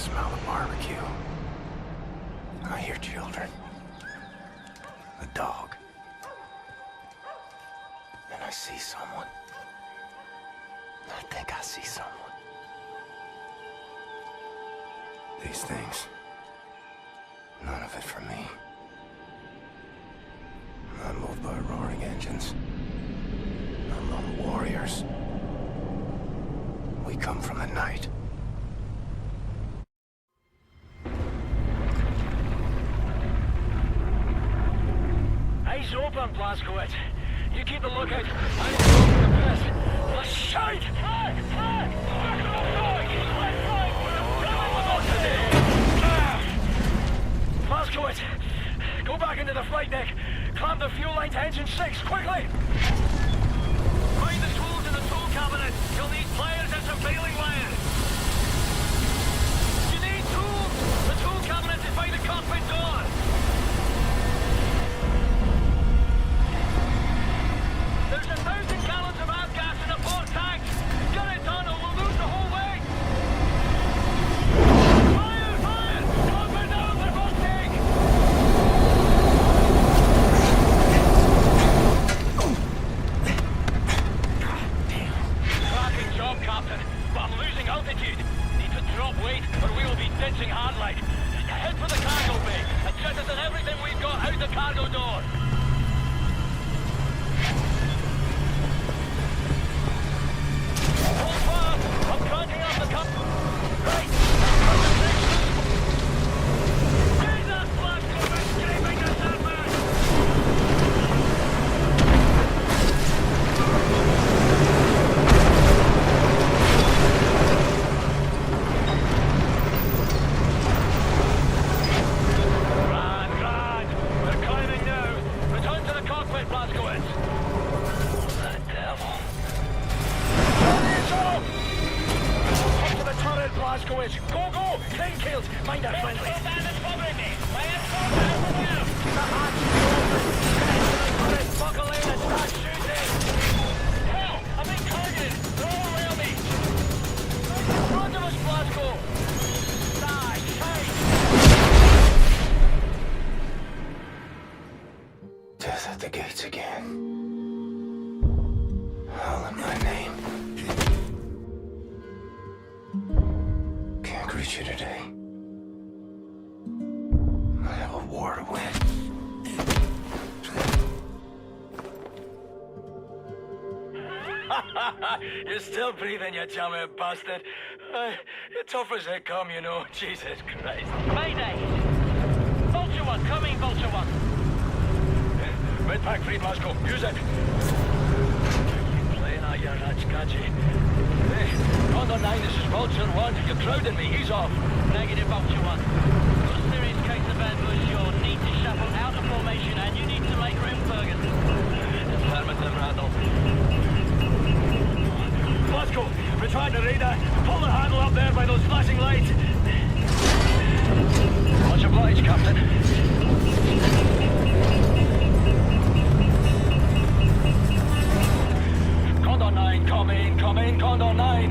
smell the barbecue. I hear children. A dog. And I see someone. I think I see someone. These things. None of it for me. I'm moved by roaring engines. I'm lone warriors. We come from the night. Eyes open, Blazkowicz. You keep the lookout. I'm going to the press. Let's shout! Blazkowicz, go back into the flight deck. Clamp the fuel line to engine 6, quickly! Find the tools in the tool cabinet. You'll need pliers and some baling wire. You need tools! The tool cabinet is by the cockpit door. There's 1,000 gallons of avgas in the port tank. Get it done or we'll lose the whole way. Fire! Fire! Cockpit down, they're busting! Cracking job, Captain. But I'm losing altitude. Need to drop weight or we will be ditching hard-like. Head for the cargo bay and jettison everything we've got out the cargo door. Hold fast! I'm cranking up the cup. Right! Jesus, Blazkowicz, escaping the sandbag! Grand! We're climbing now. Return to the cockpit, Blazkowicz. The devil. Up to the turret, Blazkowicz. Go! Crane kills. Mind our friendly. The hatch is open. Get into the turret. Buckle in and start shooting. Hell, I'm being targeted. They're all around me. In front of us, Blazko. Death at the gates again. Howling my name. Can't greet you today. I have a war to win. You're still breathing, you chummy bastard. You're tough as they come, you know. Jesus Christ. Mayday! Vulture 1, coming, Vulture 1. Mid-pack free, Blazko. Use it. You're playing out your ratch-gadget. Hey, Condor 9, this is Vulture 1. You're crowding me. He's off. Negative, Vulture 1. Got a serious case of ambush. You'll need to shuffle out of formation and you need to make room, Fergus. Affirmative, Randall. Blazko, retrieve the radar. Pull the handle up there by those flashing lights. Much obliged, Captain. Condor 9, come in, Condor 9.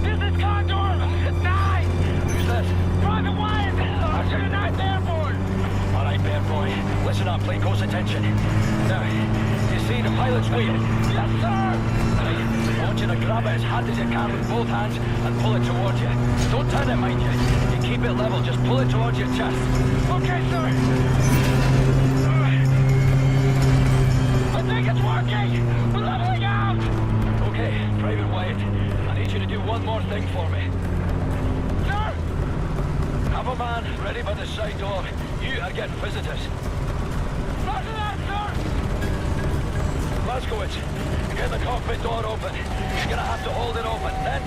This is Condor 9. Who's this? Private Wyatt, Sergeant 9th Airborne. All right, Bear Boy, listen up, pay close attention. Now, you see the pilot's wheel? Yes, sir. I want you to grab it as hard as you can with both hands and pull it towards you. Don't turn it, mind you. You keep it level, just pull it towards your chest. Okay, sir. I think it's working. We're leveling out. Okay, Private Wyatt, I need you to do one more thing for me. Sir! Have a man ready by the side door. You are getting visitors. Roger that, sir! Blazkowicz, get the cockpit door open. You're gonna have to hold it open, then...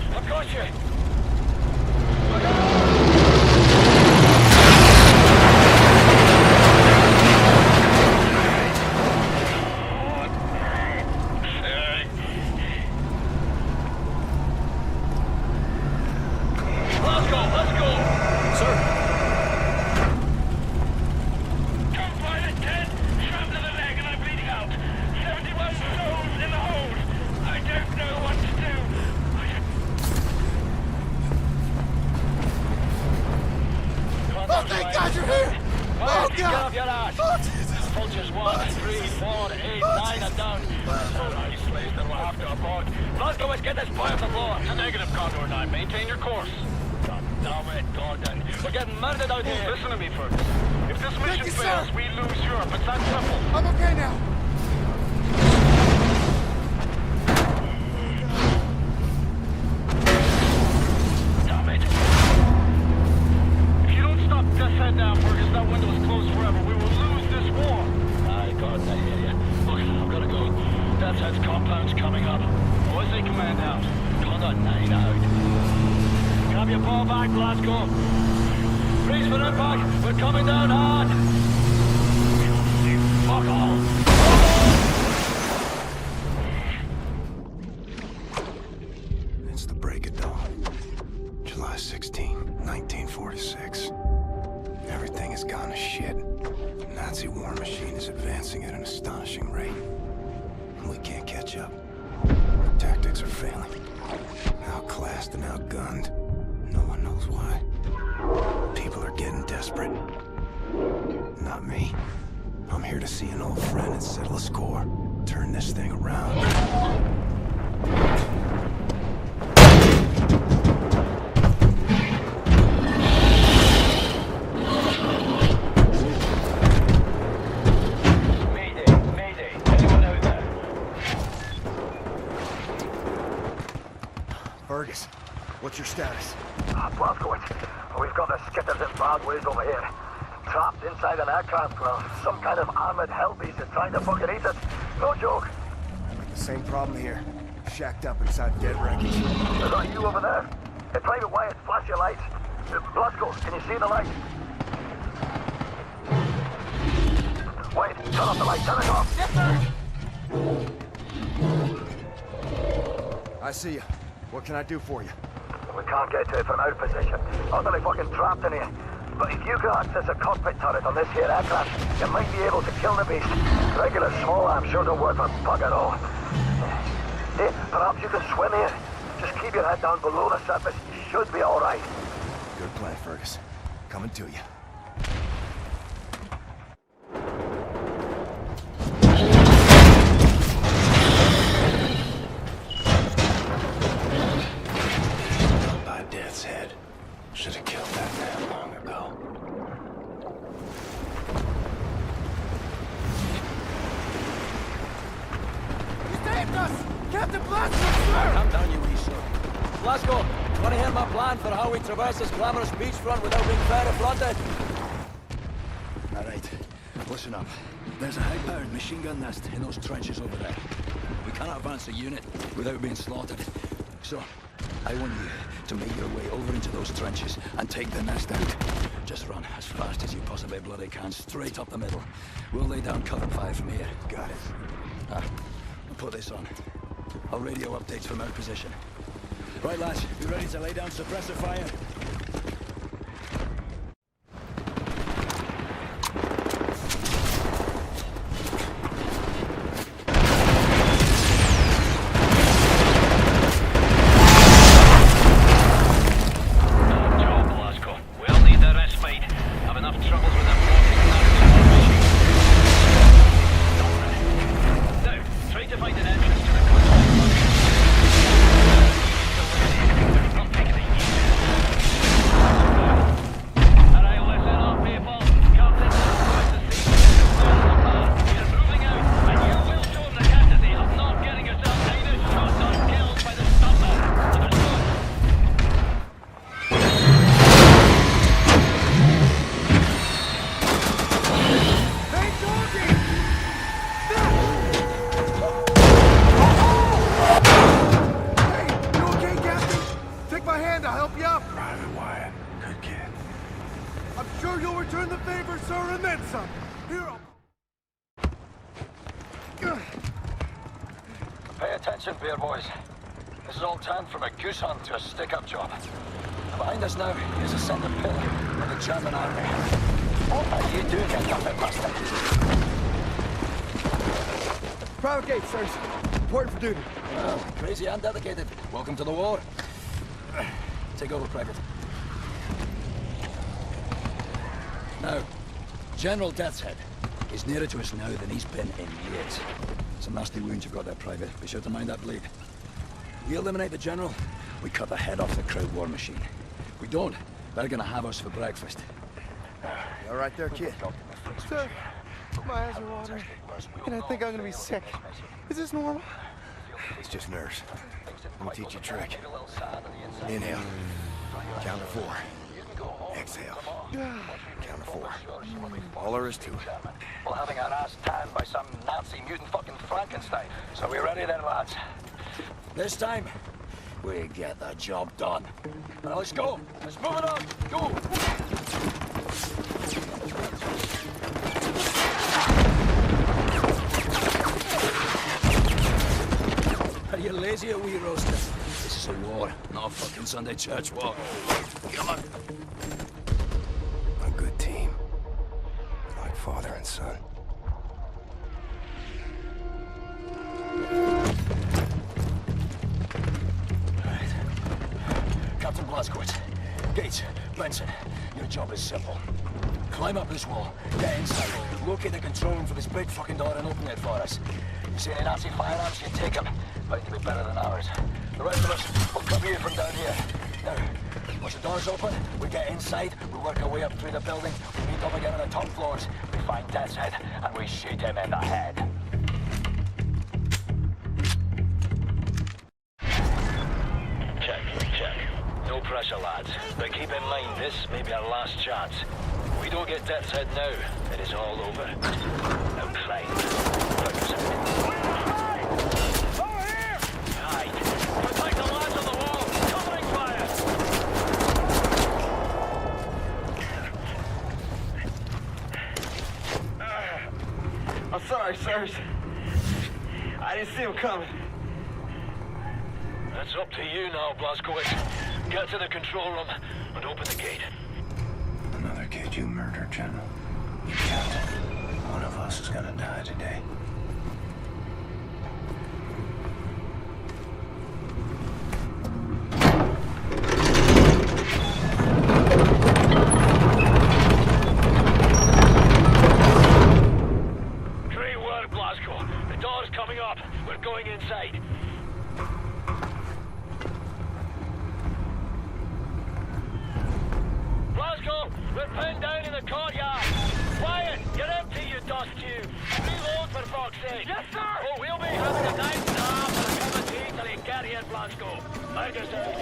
I've got you! Look out! Get off your ass! Soldiers 1, 3, 4, 8, 9 and down. Alright, slaves that will have to abort. Blazkowicz, get this boy off the floor. A negative, Condor 9. Maintain your course. God damn it, Gordon. We're getting murdered out here. Listen to me, Fergus. If this mission fails, we lose Europe. It's that simple. I'm okay now. Damn it. If you don't stop Deathshead now, Fergus, that window is closed forever. We will lose this war. Aye, Gordon, I hear you. Look, I've got to go. Deathshead's compound's coming up. OSA command out. Condor 9 out. Grab your ball back, Glasgow. Brace for impact. We're coming down hard. Fuck all. It's the break of dawn. July 16, 1946. Everything has gone to shit. The Nazi war machine is advancing at an astonishing rate. We can't catch up. Our tactics are failing. Outclassed and outgunned. No one knows why. People are getting desperate. Not me. I'm here to see an old friend and settle a score. Turn this thing around. Fergus, what's your status? Blazkowicz, we've got the skitters in bad ways over here. Trapped inside an aircraft, well, some kind of armored hell beast is trying to fucking eat us. No joke. The same problem here. Shacked up inside dead wreckage. Is that you over there? Hey, Private Wyatt, flash your lights. Blazko, can you see the light? Wait, turn off the light, turn it off. Yes, sir. I see you. What can I do for you? We can't get to it from our position. Utterly fucking trapped in here. But if you can access a cockpit turret on this here aircraft, you might be able to kill the beast. Regular small arms sure don't work for bug at all. Hey, perhaps you can swim here. Just keep your head down below the surface. You should be all right. Good plan, Fergus. Coming to you. By Deathshead. Should have killed that man long ago. You saved us! Captain Blazkowicz, sir! Calm down, you wee son. Glasgow, you want to hear my plan for how we traverse this glamorous beachfront without being fair affronted? All right, listen up. There's a high-powered machine gun nest in those trenches over there. We cannot advance a unit without being slaughtered. So, I want you to make your way over into those trenches and take the nest out. Just run as fast as you possibly bloody can, straight up the middle. We'll lay down cover fire from here. Got it. I'll put this on. I'll radio updates from our position. Right, lads, you ready to lay down suppressor fire? Pay attention, beer boys. This is all turned from a goose hunt to a stick-up job. Behind us now is a centre pillar of the German army. What are you doing, you trumpet master? Private gate, sirs. Reporting for duty. Well, crazy and dedicated. Welcome to the war. Take over, Private. Now, General Deathshead. He's nearer to us now than he's been in years. Some nasty wounds you've got there, Private. Be sure to mind that bleed. We eliminate the General, we cut the head off the crowd war machine. We don't, they're gonna have us for breakfast. You all right there, kid? Sir, my eyes are watering, and I think I'm gonna be sick. Is this normal? It's just nerves. Let me teach you a trick. Inhale. Count to 4. Exhale. Count to 4. All there is to it. Well, having our ass tanned by some Nazi mutant fucking Frankenstein. So we ready then, lads? This time, we get the job done. Now let's go. Let's move it on. Go. Are you lazy or wee roaster? This is a war, not a fucking Sunday church walk. Come on. A good team. Like father and son. Captain Blazkowicz, Gates, Benson, your job is simple. Climb up this wall, get inside, locate the control room for this big fucking door and open it for us. You see any Nazi firearms, you take them. Bound to be better than ours. The rest of us will cover you from down here. Now, once the door's open, we get inside, we work our way up through the building, we meet up again on the top floors, we find Deathshead, and we shoot him in the head. Check. No pressure, lads. But keep in mind, this may be our last chance. If we don't get Deathshead now, it is all over. Now climb. Over here! Right. Protect the lads on the wall. Covering fire! I'm sorry, sirs. I didn't see him coming. That's up to you now, Blazkowicz. Get to the control room and open the gate. Another kid you murdered, General. You counted. One of us is gonna die today. Great work, Blazko. The door's coming up. We're going inside. Blazko, we're pinned down in the courtyard. Quiet! Get empty, you dust tube. Reload, for fuck's sake. Yes, sir! Oh, we'll be having a nice nap and a cup of tea till you get here, Blazko. Like I said.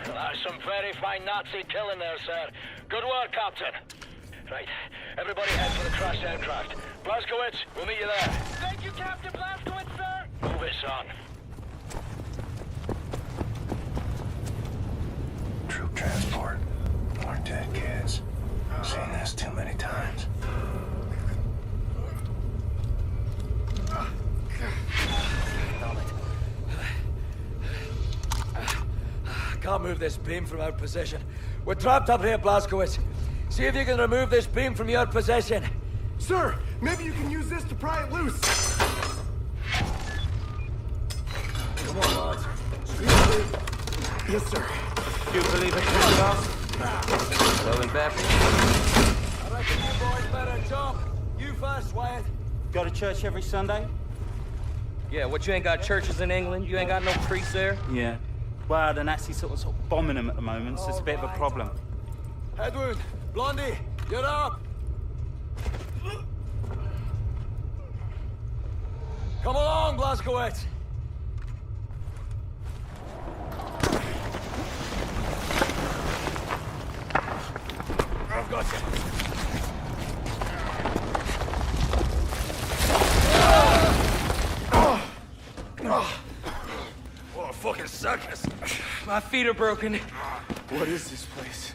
That's some very fine Nazi killing there, sir. Good work, Captain. Right, everybody head for the crashed aircraft. Blazkowicz, we'll meet you there. Thank you, Captain Blazkowicz, sir! Move it, son. Troop transport. More dead kids. Seen this too many times. Can't move this beam from our position. We're trapped up here, Blazkowicz. See if you can remove this beam from your possession. Sir, maybe you can use this to pry it loose. Come on, lads. Yes, sir. You believe it can stop? Well, back. I reckon you boys better jump. You first, Wyatt. Go to church every Sunday? Yeah, what, you ain't got churches in England? You ain't got no priests there? Yeah. Well, the Nazis sort of bombing them at the moment, so it's a bit of a problem. Head wound. Blondie, get up! Come along, Blazkowicz! I've got you. What a fucking circus. My feet are broken. What is this place?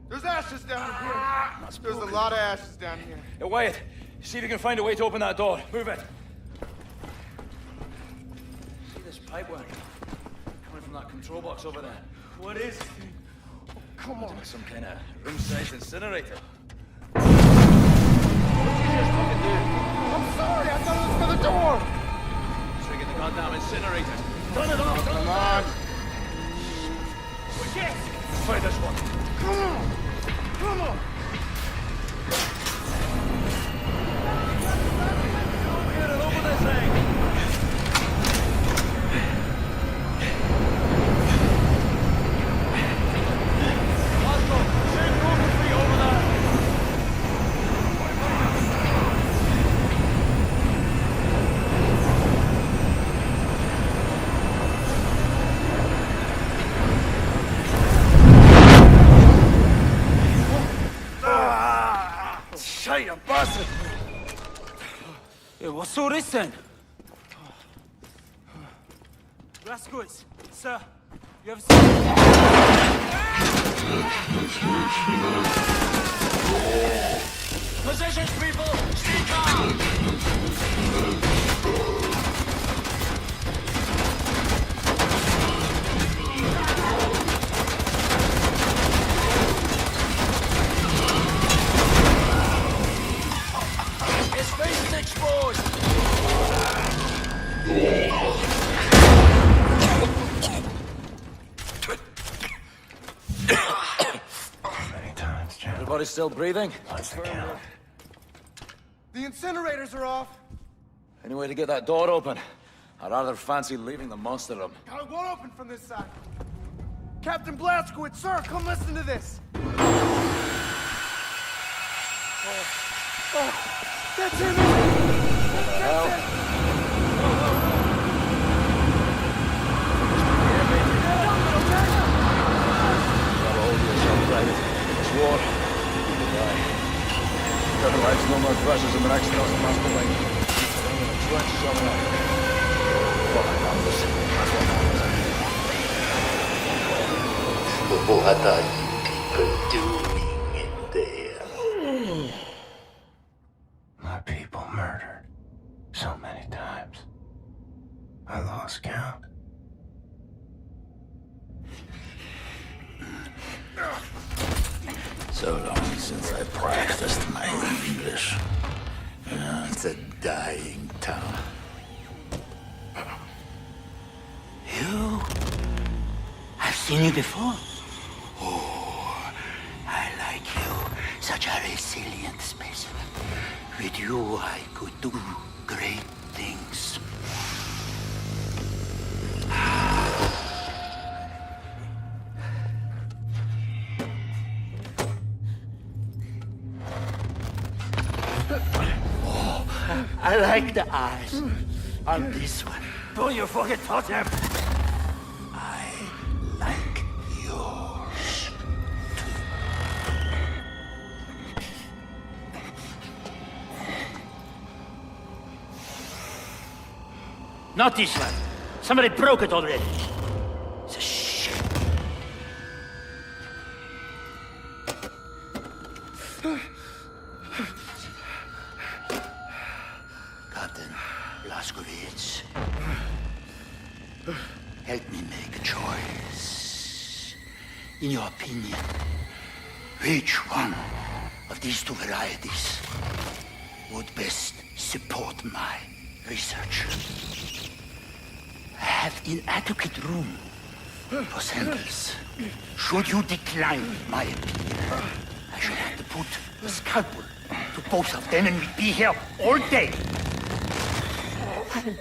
There's ashes down here. There's a lot of ashes down here. Hey, Wyatt, see if you can find a way to open that door. Move it. See this pipework? Coming from that control box over there. What is it? Come on. Some kind of room-sized incinerator. I'm sorry, I thought it was for the door. Trigger the goddamn incinerator. Turn it off! Come on. Shit! Try this one. Come on. Come on. Over here and over this thing. You bastard! Yeah, what's all this then? Blazkowicz, sir, you ever seen... Positions, people! Stay calm! His face is exposed! Many times, Jim. Everybody still breathing? What's the count? The incinerators are off. Any way to get that door open? I'd rather fancy leaving the monster room. I won't open from this side. Captain Blazkowicz, sir, come listen to this. Oh, that's him. That's it. It's war. Otherwise, no more crashes in the next house must be like trench somewhere. What are you people doing in there? My people murdered so many times. I lost count. So long since I practiced my English. It's a dying tongue. You? I've seen you before. Oh, I like you. Such a resilient specimen. With you, I could do great things. I like the eyes on this one. Pull your fucking totem. I like yours too. Not this one. Somebody broke it already. It's a shit. Captain Blazkowicz, help me make a choice. In your opinion, which one of these two varieties would best support my research? I have inadequate room for samples. Should you decline my opinion, I shall have to put a scalpel to both of them and we'd be here all day.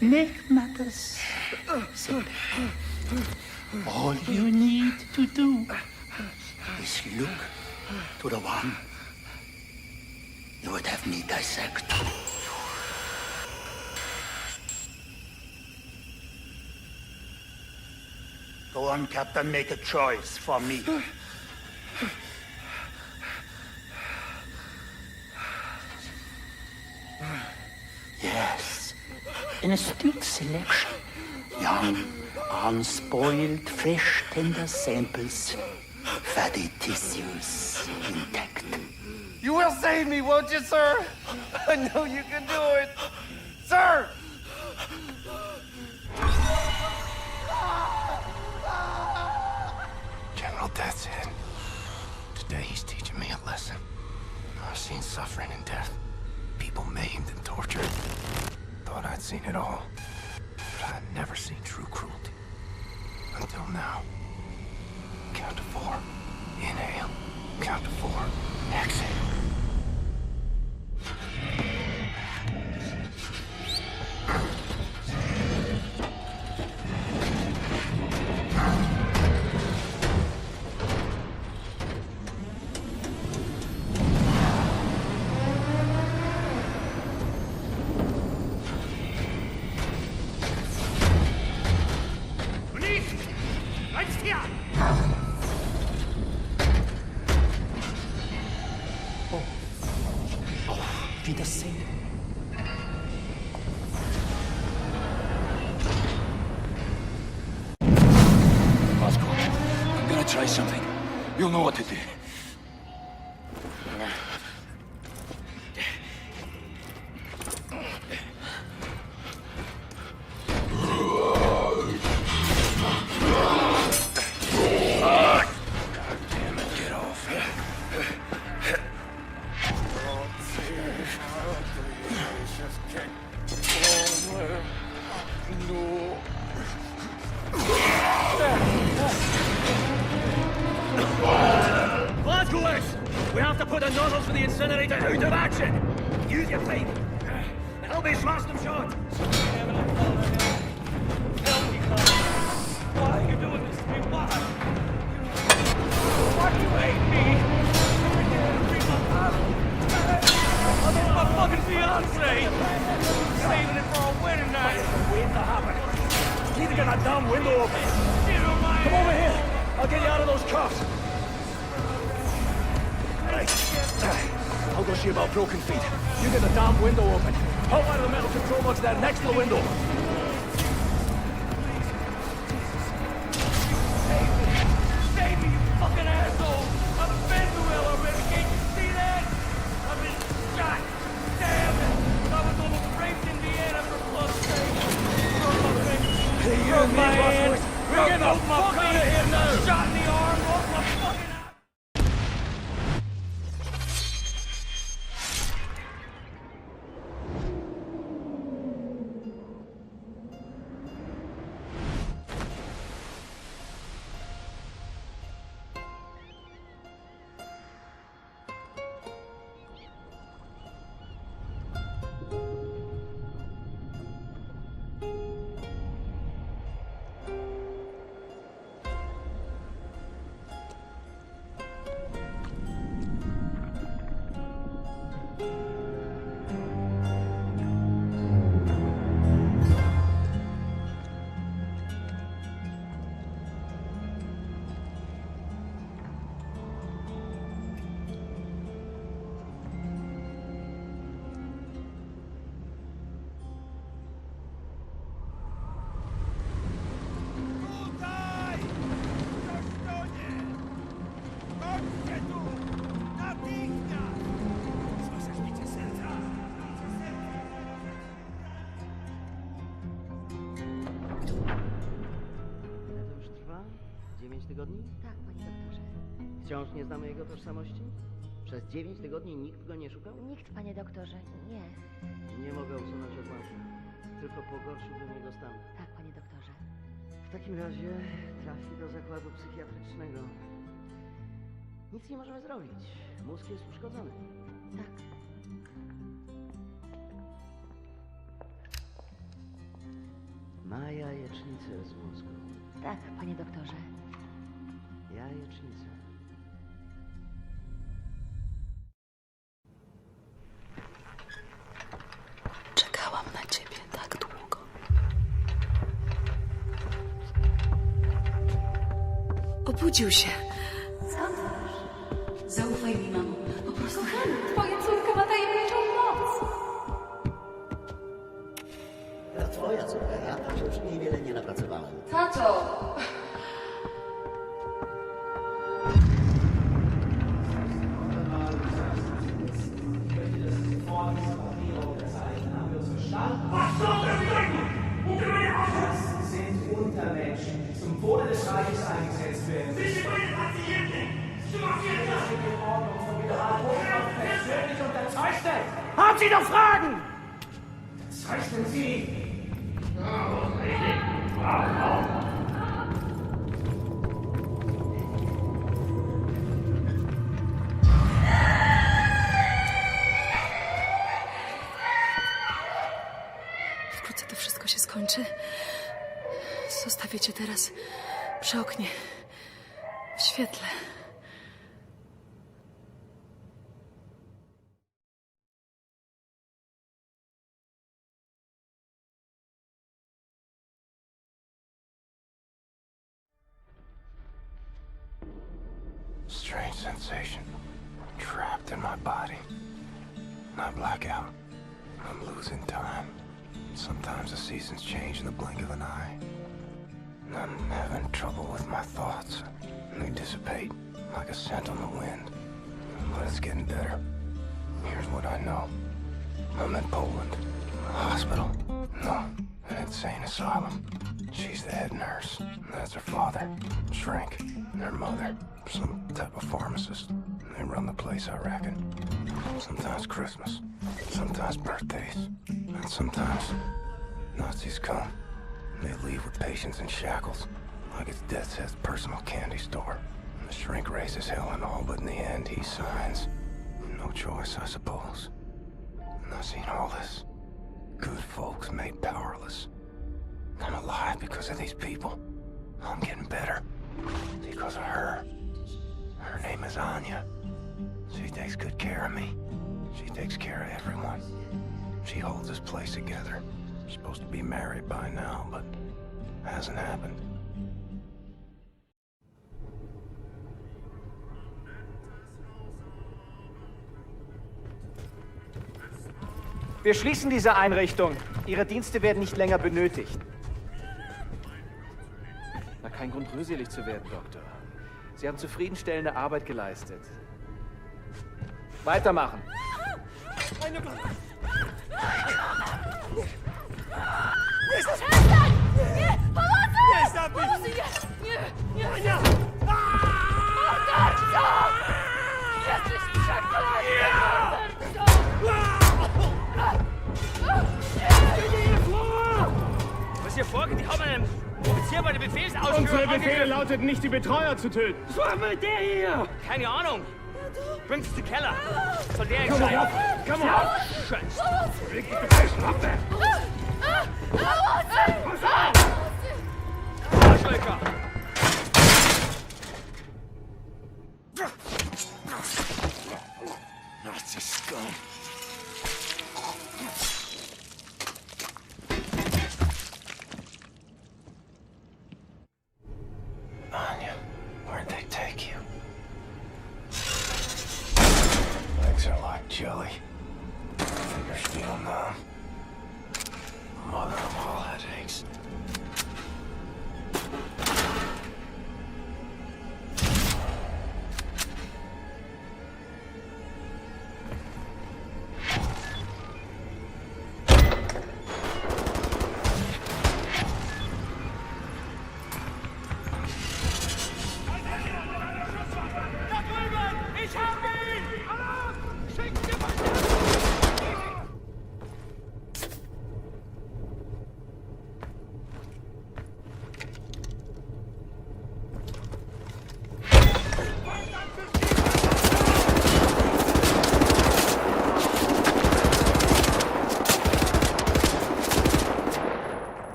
Make matters simple. All you need to do is look to the one you would have me dissect. Go on, Captain, make a choice for me. Yes, an astute selection. Young, unspoiled, fresh, tender samples. Fatty tissues intact. You will save me, won't you, sir? I know you can do it. Sir! seen it all, but I had never seen true cruelty. Until now. Count to 4. Inhale. Count to 4. Exhale. Try something. You'll know what to do. Blazkowicz! We have to put the nozzles for the incinerator out of action! Use your pipe! Help me smash them short! Help me, Clark! Why are you doing this to me? Why? Why do you hate me? I'm my fucking fiancé! Saving it for a wedding night! Wait to happen! You need to get that damn window open! Come over here! I'll get you out of those cuffs! Right. I'll go see about broken feet. You get the damn window open. I'll wire the metal control box there next to the window. Save me, you fucking asshole! I've been through hell already, can't you see that? I've been shot! Damn it! I was almost raped in Vienna for fuck's sake! Hey, you and me, Blazkowicz! We're getting the fuck out of here now! Shot in the arm, off my fucking... tygodni? Tak, panie doktorze. Wciąż nie znamy jego tożsamości? Przez 9 tygodni nikt go nie szukał? Nikt, panie doktorze, nie. Nie mogę usunąć odłamka. Tylko pogorszyłbym jego stan. Tak, panie doktorze. W takim razie trafi do zakładu psychiatrycznego. Nic nie możemy zrobić. Mózg jest uszkodzony. Tak. Ma jajecznicę z mózgu. Tak, panie doktorze. Jajecznicę. Czekałam na ciebie tak długo. Obudził się. Co masz? Zaufaj mi, mamo. Po prostu twoja córka ma tajemniczą moc. To twoja córka, ja tam się już niewiele nie napracowałem. Tato! Was soll das bedeuten? Das sind Untermenschen, die zum Wohle des Reiches eingesetzt werden. Sie sind meine Patienten! Sie massieren das! Die Ordnung von Wiederholung persönlich unterzeichnet! Haben Sie noch Fragen? Wkrótce to wszystko się skończy. Zostawię cię teraz przy oknie, w świetle. Strange sensation. Trapped in my body. I black out. I'm losing time. Sometimes the seasons change in the blink of an eye. I'm having trouble with my thoughts. They dissipate like a scent on the wind. But it's getting better. Here's what I know. I'm in Poland. A hospital. No, an insane asylum. She's the head nurse. That's her father. Shrink. Her mother. Some type of pharmacist. They run the place, I reckon. Sometimes Christmas. Sometimes birthdays. And sometimes Nazis come. They leave with patients in shackles. Like it's Deathshead's personal candy store. The shrink raises hell and all, but in the end, he signs. No choice, I suppose. And I've seen all this. Good folks made powerless. I'm alive because of these people. I'm getting better. Because of her. Her name is Anya. She takes good care of me. She takes care of everyone. She holds this place together. Supposed to be married by now, but hasn't happened. Wir schließen diese Einrichtung. Ihre Dienste werden nicht länger benötigt. Na, kein Grund, rührselig zu werden, Doktor. Sie haben zufriedenstellende Arbeit geleistet. Weitermachen. Was hier vorgeht, die haben einen Offizier bei der Befehlsausführung. Unsere Befehle lauteten nicht, die Betreuer zu töten. Was war mit der hier? Keine Ahnung. Bringt es in den Keller. Soll der Komm entscheiden. auf! Komm auf! Scheiße! Leg dich gefälscht, Waffe! Pass auf! Arschlöcher! Nazi scum. Anya, where'd they take you? Legs are like jelly. Fingers feel numb.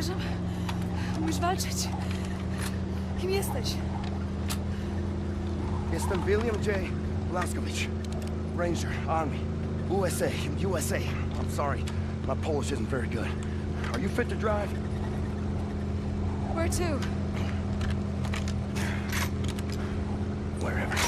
żołnierzem? Umiesz walczyć? Kim jesteś? Jestem William J. Blazkowicz. Ranger, Army. USA. I'm sorry, my Polish isn't very good. Are you fit to drive? Where to? Wherever.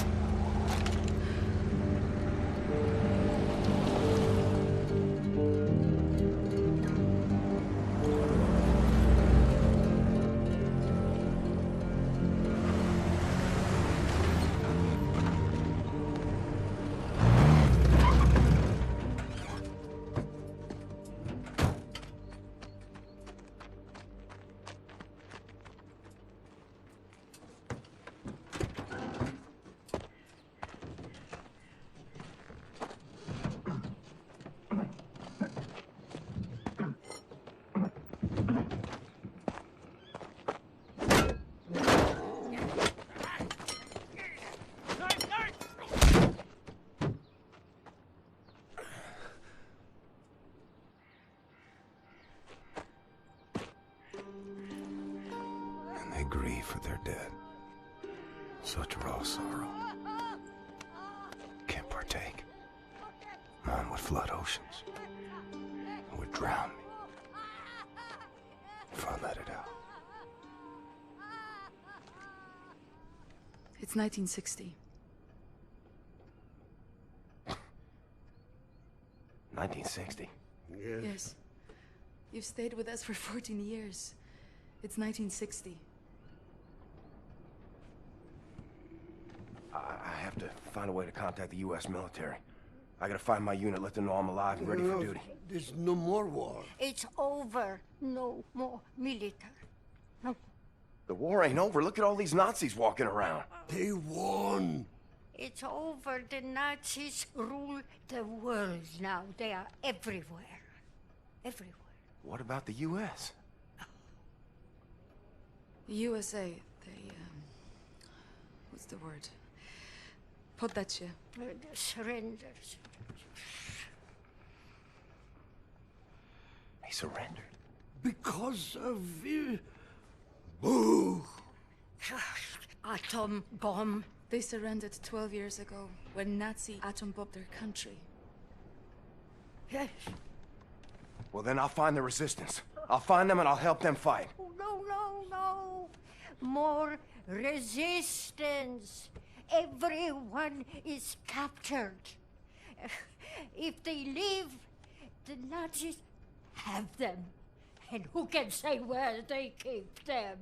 They grieve for their dead. Such raw sorrow. Can't partake. Mine would flood oceans. It would drown me. If I let it out. It's 1960. 1960? Yes. You've stayed with us for 14 years. It's 1960. I have to find a way to contact the U.S. military. I gotta find my unit, let them know I'm alive and ready for duty. There's no more war. It's over. No more military. No. The war ain't over. Look at all these Nazis walking around. They won. It's over. The Nazis rule the world now. They are everywhere. Everywhere. What about the U.S.? The USA, they, what's the word? Poddacie. Surrenders. He surrendered. Because of... Boo! Atom bomb. They surrendered 12 years ago when Nazi atom bombed their country. Yes. Well, then I'll find the resistance. I'll find them and I'll help them fight. Oh, no, no, no. More resistance. Everyone is captured. If they leave, the Nazis have them. And who can say where they keep them?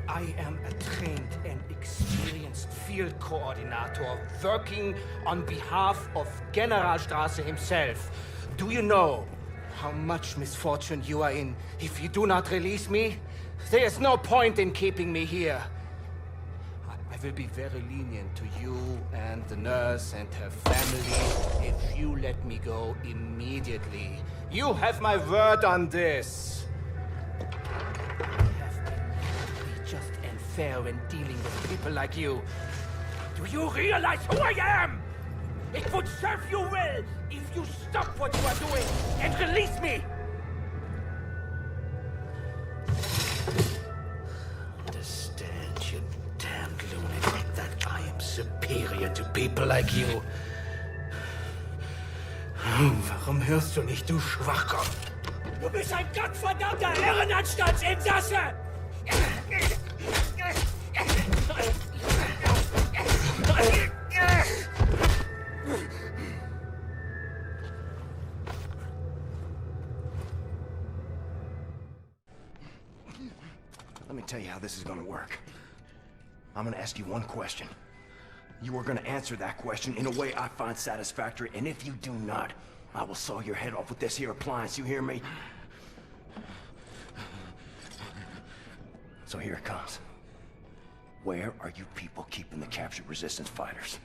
I am a trained and experienced field coordinator working on behalf of General Strasse himself. Do you know how much misfortune you are in if you do not release me? There is no point in keeping me here. I will be very lenient to you and the nurse and her family if you let me go immediately. You have my word on this. Fair in dealing with people like you. Do you realize who I am? It would serve you well if you stop what you are doing and release me! Understand, you damned lunatic, that I am superior to people like you. Warum hörst du nicht, du Schwachkopf? Du bist ein gottverdammter Irrenanstaltsinsasse! Let me tell you how this is gonna work. I'm gonna ask you one question. You are gonna answer that question in a way I find satisfactory, and if you do not, I will saw your head off with this here appliance, you hear me? So here it comes. Where are you people keeping the captured resistance fighters?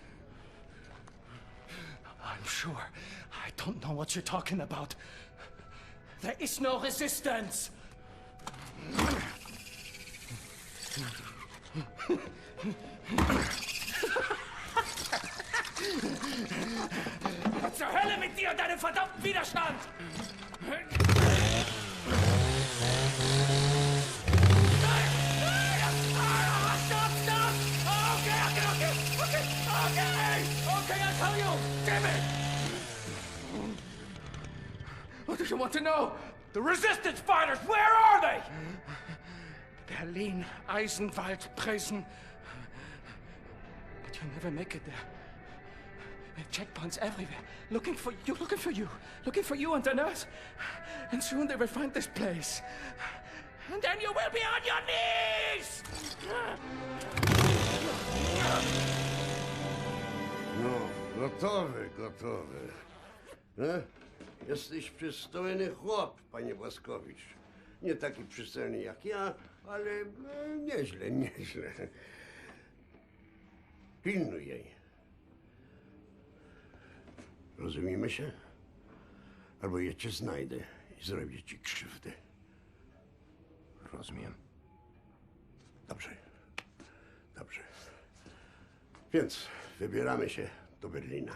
sure. I don't know what you're talking about. There is no resistance. Zur Hölle mit dir und deinem verdammten Widerstand! Okay, I'll tell you! Damn it! What do you want to know? The resistance fighters, where are they? Berlin, Eisenwald, Presen. But you'll never make it there. There are checkpoints everywhere. Looking for you and the nurse. And soon they will find this place. And then you will be on your knees! No, gotowy. Jesteś przystojny chłop, panie Blazkowicz. Nie taki przystojny jak ja, ale nieźle. Pilnuj jej. Rozumiemy się? Albo ja cię znajdę i zrobię ci krzywdę. Rozumiem. Dobrze. Więc wybieramy się do Berlina.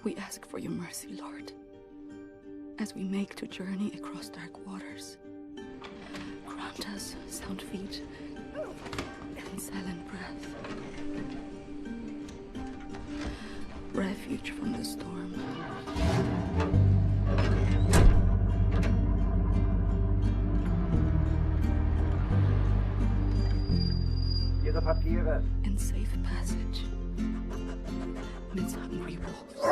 We ask for your mercy, Lord, as we make the journey across dark waters. Grant us sound feet and silent breath. Refuge from the storm. Ihre Papiere. And safe passage amidst hungry wolves.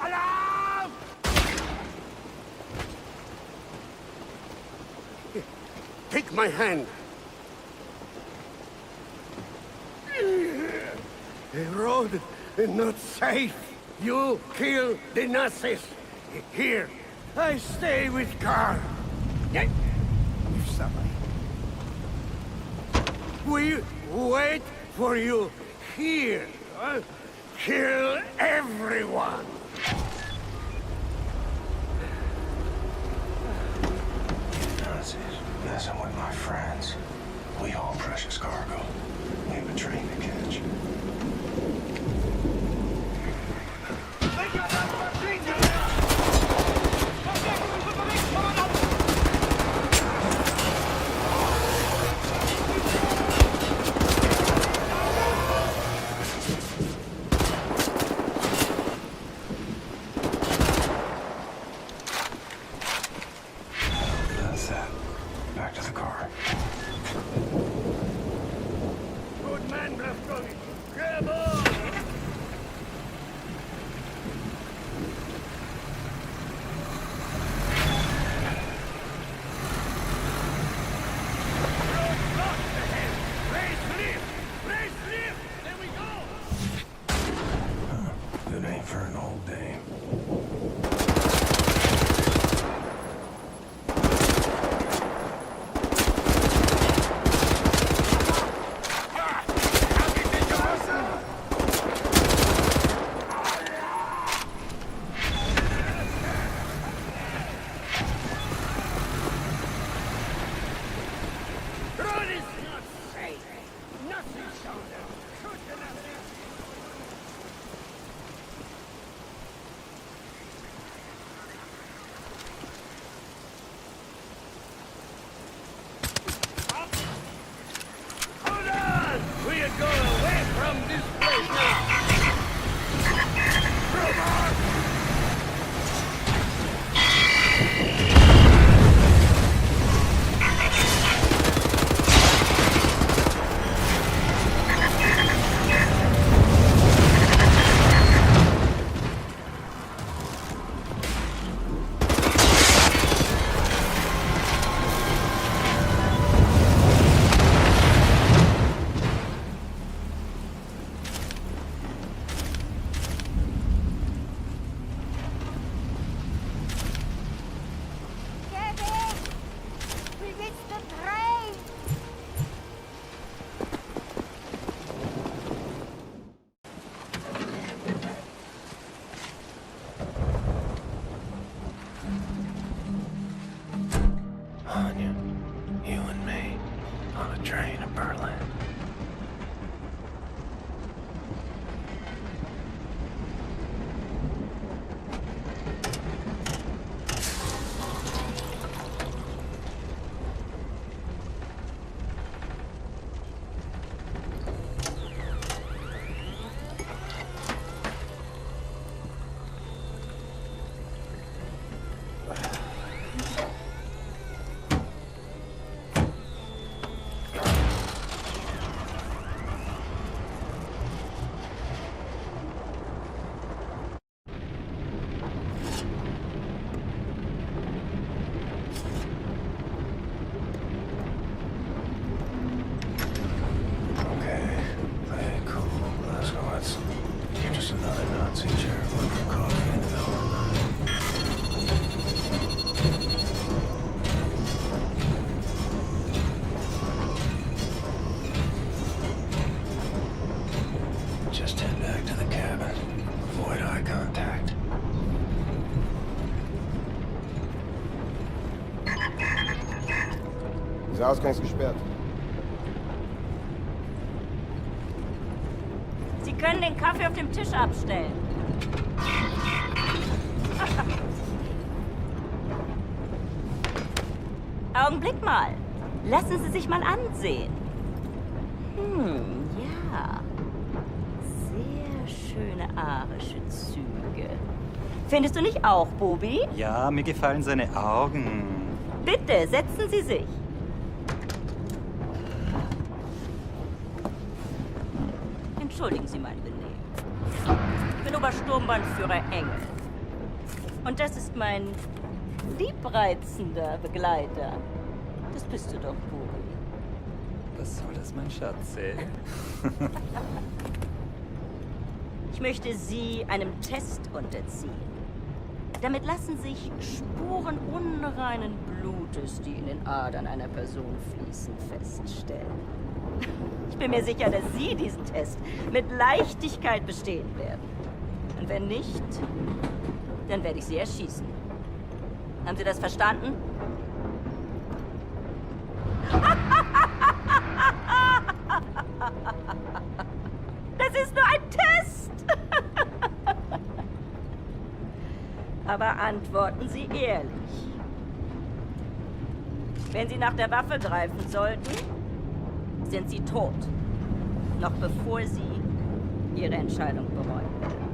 Alarm! Take my hand. The road is not safe. You kill the Nazis. Here, I stay with Karl. We wait for you here. Kill everyone. Nazis messing with my friends. We haul precious cargo. We have a train to catch. Dieser Ausgang ist gesperrt. Sie können den Kaffee auf dem Tisch abstellen. Augenblick mal. Lassen Sie sich mal ansehen. Ja. Sehr schöne arische Züge. Findest du nicht auch, Bobi? Ja, mir gefallen seine Augen. Bitte, setzen Sie sich. Entschuldigen Sie mein Benehmen. Ich bin Obersturmbannführer Engel. Und das ist mein liebreizender Begleiter. Das bist du doch, Bobi. Was soll das, mein Schatz, ey? Ich möchte Sie einem Test unterziehen. Damit lassen sich Spuren unreinen Blutes, die in den Adern einer Person fließen, feststellen. Ich bin mir sicher, dass Sie diesen Test mit Leichtigkeit bestehen werden. Und wenn nicht, dann werde ich Sie erschießen. Haben Sie das verstanden? Das ist nur ein Test! Aber antworten Sie ehrlich. Wenn Sie nach der Waffe greifen sollten, sind Sie tot. Noch bevor Sie Ihre Entscheidung bereuen werden.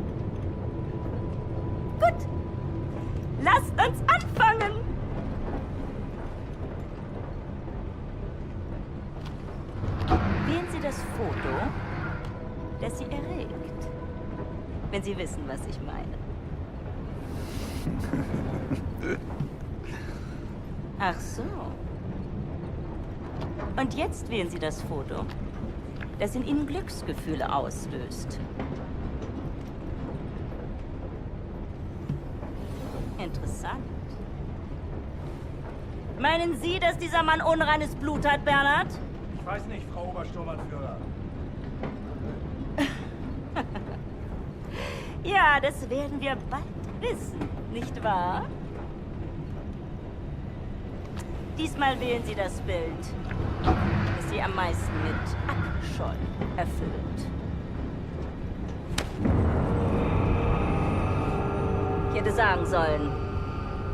Gut. Lasst uns anfangen! Wählen Sie das Foto, das Sie erregt. Wenn Sie wissen, was ich meine. Ach so. Und jetzt wählen Sie das Foto, das in Ihnen Glücksgefühle auslöst. Interessant. Meinen Sie, dass dieser Mann unreines Blut hat, Bernhard? Ich weiß nicht, Frau Obersturmbannführer. Ja, das werden wir bald wissen, nicht wahr? Diesmal wählen Sie das Bild, das Sie am meisten mit Abscheu erfüllt. Ich hätte sagen sollen,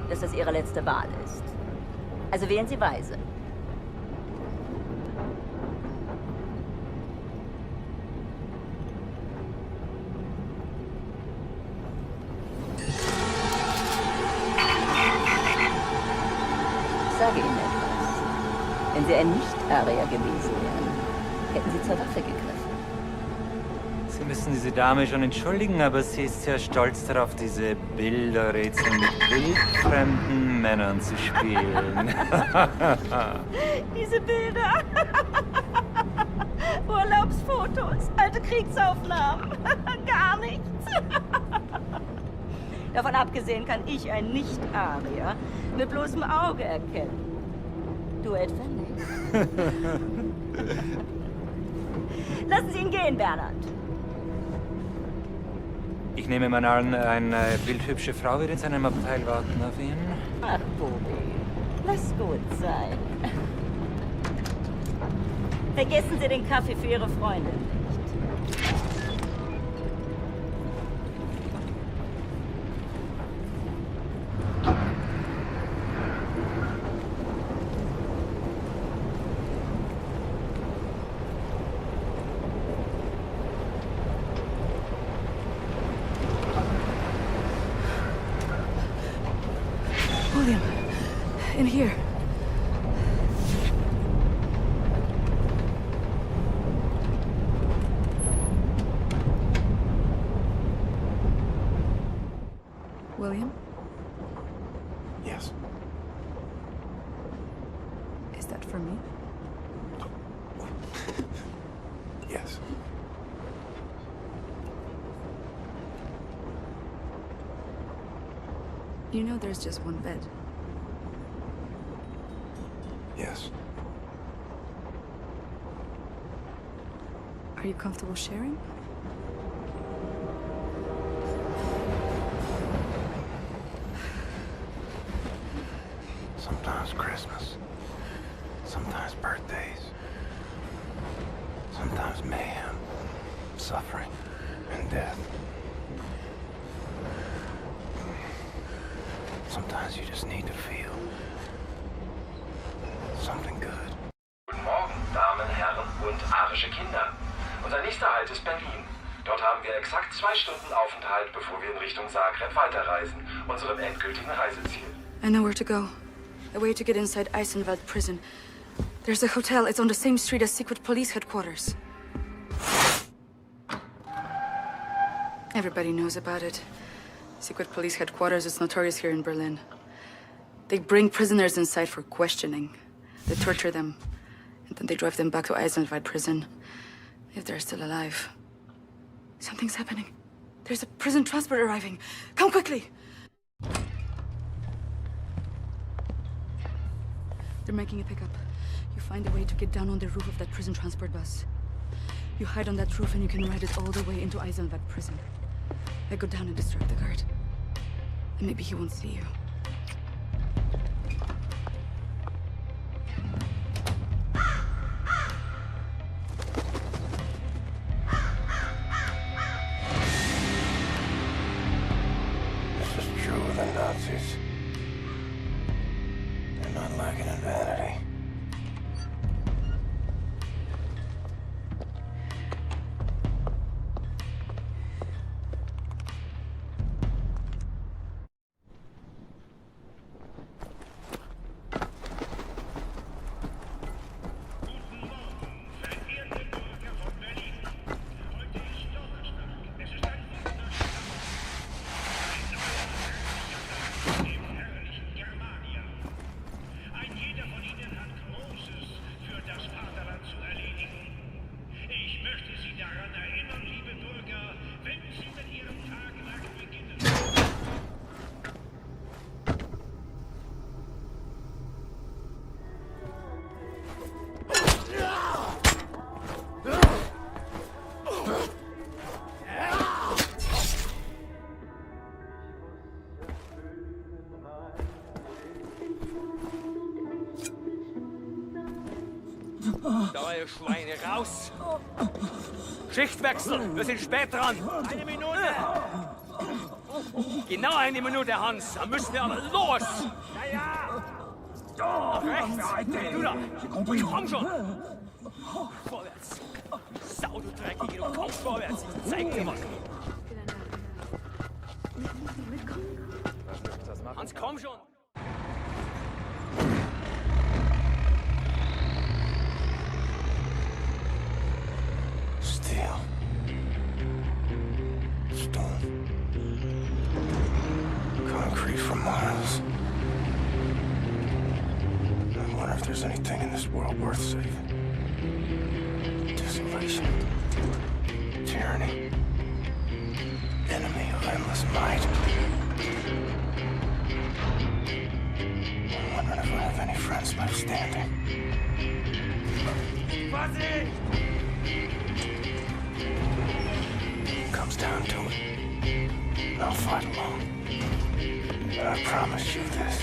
dass das Ihre letzte Wahl ist. Also wählen Sie weise. Ich sage Ihnen etwas. Wenn Sie ein Nicht-Arier gewesen wären, hätten Sie zur Waffe gegriffen. Sie müssen diese Dame schon entschuldigen, aber sie ist sehr stolz darauf, diese Bilderrätsel mit wildfremden Männern zu spielen. Diese Bilder. Urlaubsfotos, alte Kriegsaufnahmen. Gar nichts. Davon abgesehen kann ich ein Nicht-Arier mit bloßem Auge erkennen. Du etwa nicht? Lassen Sie ihn gehen, Bernhard. Ich nehme mal an, eine bildhübsche Frau wird in seinem Abteil warten auf ihn. Ach, Bobi, lass gut sein. Vergessen Sie den Kaffee für Ihre Freundin nicht. William, in here. William? Yes. Is that for me? Yes. You know there's just one bed. Yes. Are you comfortable sharing? Sometimes Christmas. Sometimes Sometimes birthdays. Sometimes mayhem, suffering, and death. Sometimes you just need to feel something good. Guten Morgen, Damen, Herren und arische Kinder. Unser nächster Halt ist Berlin. Dort haben wir exakt 2 Stunden Aufenthalt, bevor wir in Richtung Zagreb weiterreisen, unserem endgültigen Reiseziel. I know where to go. A way to get inside Eisenwald prison. There's a hotel. It's on the same street as secret police headquarters. Everybody knows about it. Secret police headquarters is notorious here in Berlin. They bring prisoners inside for questioning. They torture them. And then they drive them back to Eisenwald prison. If they're still alive. Something's happening. There's a prison transport arriving. Come quickly! They're making a pickup. You find a way to get down on the roof of that prison transport bus. You hide on that roof and you can ride it all the way into Eisenwald prison. I go down and distract the guard. And maybe he won't see you. This is true of the Nazis. They're not lacking in vanity. Da, ihr Schweine, raus! Schichtwechsel, wir sind spät dran. 1 Minute! Genau 1 Minute, Hans. Dann müssen wir aber los! Ja! Nach rechts! Du da! Komm schon! Vorwärts! Sau, du Dreckige, du kommst vorwärts! Ich zeig dir was! Hans, komm schon! Steel. Stone. Concrete for miles. I wonder if there's anything in this world worth saving. Desolation. Tyranny. Enemy of endless might. I'm wondering if I have any friends left standing. Comes down to it, and I'll fight alone. But I promise you this.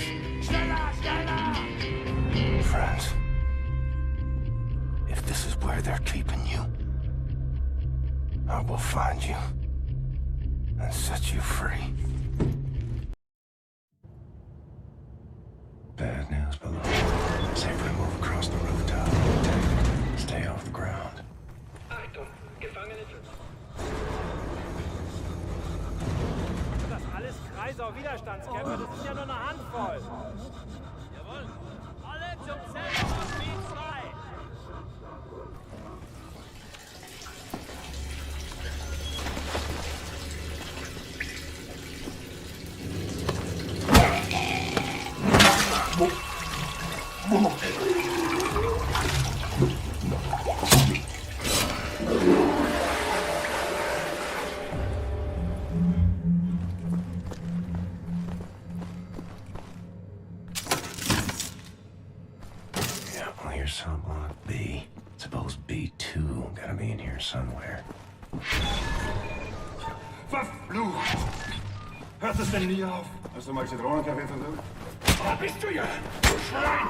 Friends, if this is where they're keeping you, I will find you and set you free. Bad news below. Safely move across the rooftop. Stay off the ground. Achtung, Gefangene töten. Das alles Kreisau Widerstandskämpfer, das ist ja nur eine Handvoll. Jawohl. Alle zum Zelt, Speed 2. Yeah, well, here's cell block B. Suppose B2 gotta be in here somewhere. Verflucht! Hört es denn nie auf? Hast du mal Zitronenkaffee versucht? Da bist du ja, du Schwein!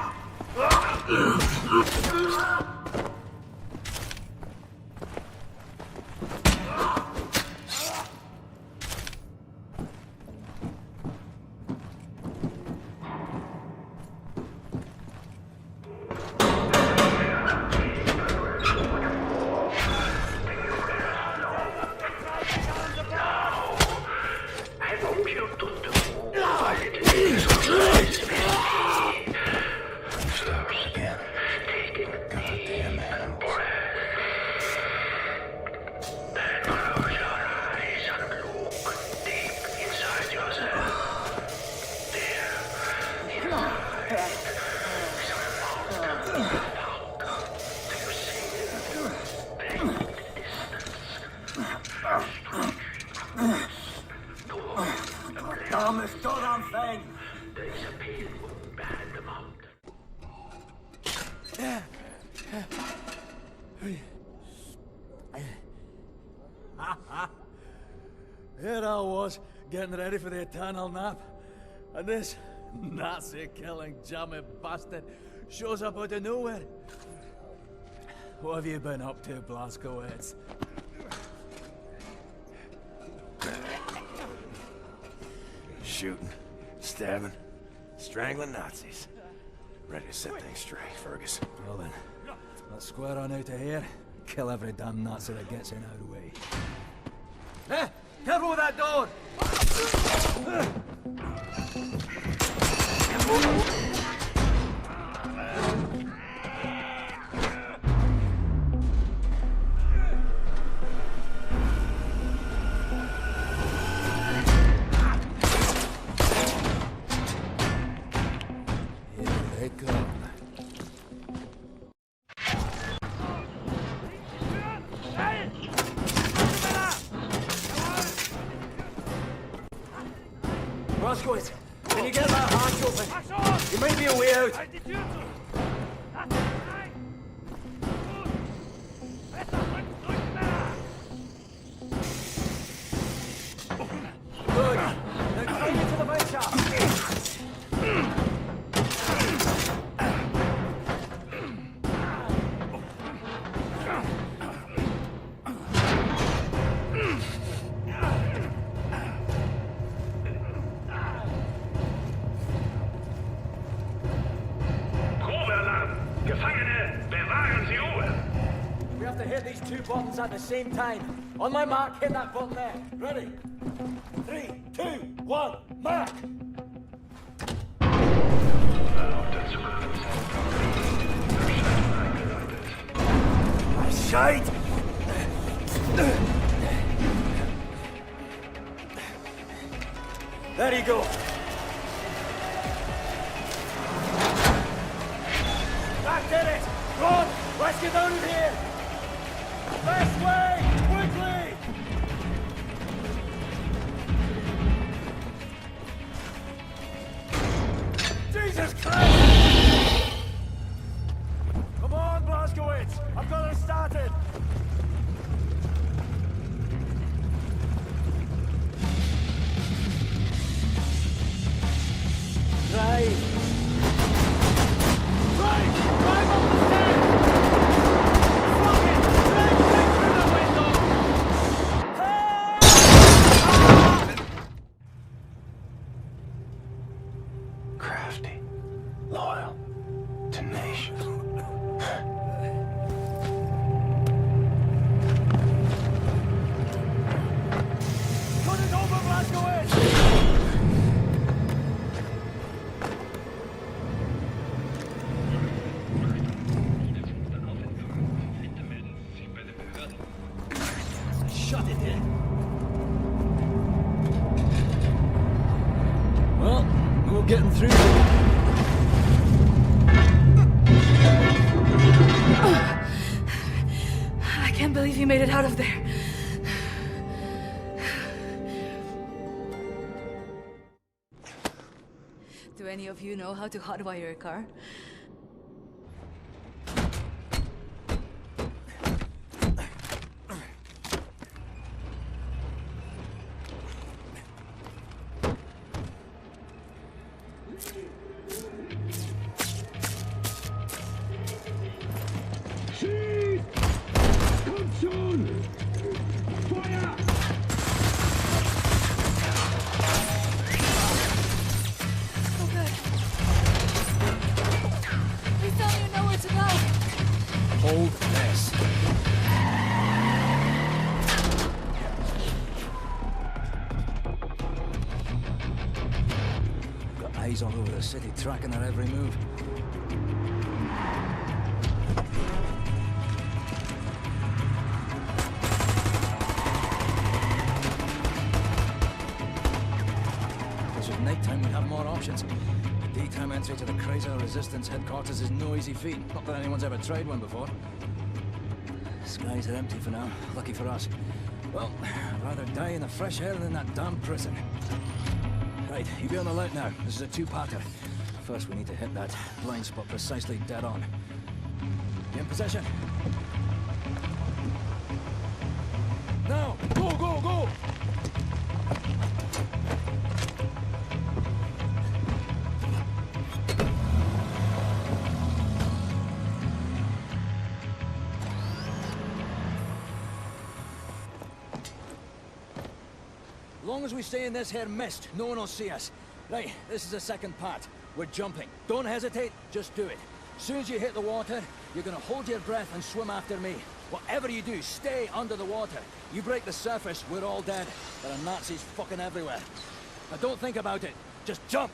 Here I was, getting ready for the eternal nap. And this Nazi-killing jammy bastard shows up out of nowhere. What have you been up to, Blazkowicz? Shooting, stabbing, strangling Nazis. Ready to set things straight, Fergus. Well then, let's square on out of here. Kill every damn Nazi that gets in our way. Hey! Careful with that door! Here they come. Blazkowicz, can you get that hatch open? You might be a way out. Good. Now climb into the vent shaft. We have to hit these two buttons at the same time. On my mark, hit that button there. Ready? 3, 2, 1, mark! Shite! There you go. That did it! Run! Let's get out of here! This way! Quickly! Jesus Christ! Come on, Blazkowicz! I've got it started! Drive! Drive! Drive up the stairs! Fuck it! Drive right through the window! Crafty, loyal, tenacious. Put it over, Blazkowicz! Shut it in. Well, we're getting through. I can't believe you made it out of there. Do any of you know how to hotwire a car? Eyes all over the city, tracking their every move. Because with nighttime we have more options. The daytime entry to the Kreisau Resistance headquarters is no easy feat. Not that anyone's ever tried one before. Skies are empty for now. Lucky for us. Well, I'd rather die in the fresh air than that damn prison. Right, you be on the alert now. This is a two-parter. First, we need to hit that blind spot precisely dead on. You in position? Now! Go, go, go! As long as we stay in this here mist, no one will see us. Right, this is the second part. We're jumping. Don't hesitate, just do it. As soon as you hit the water, you're gonna hold your breath and swim after me. Whatever you do, stay under the water. You break the surface, we're all dead. There are Nazis fucking everywhere. Now don't think about it, just jump!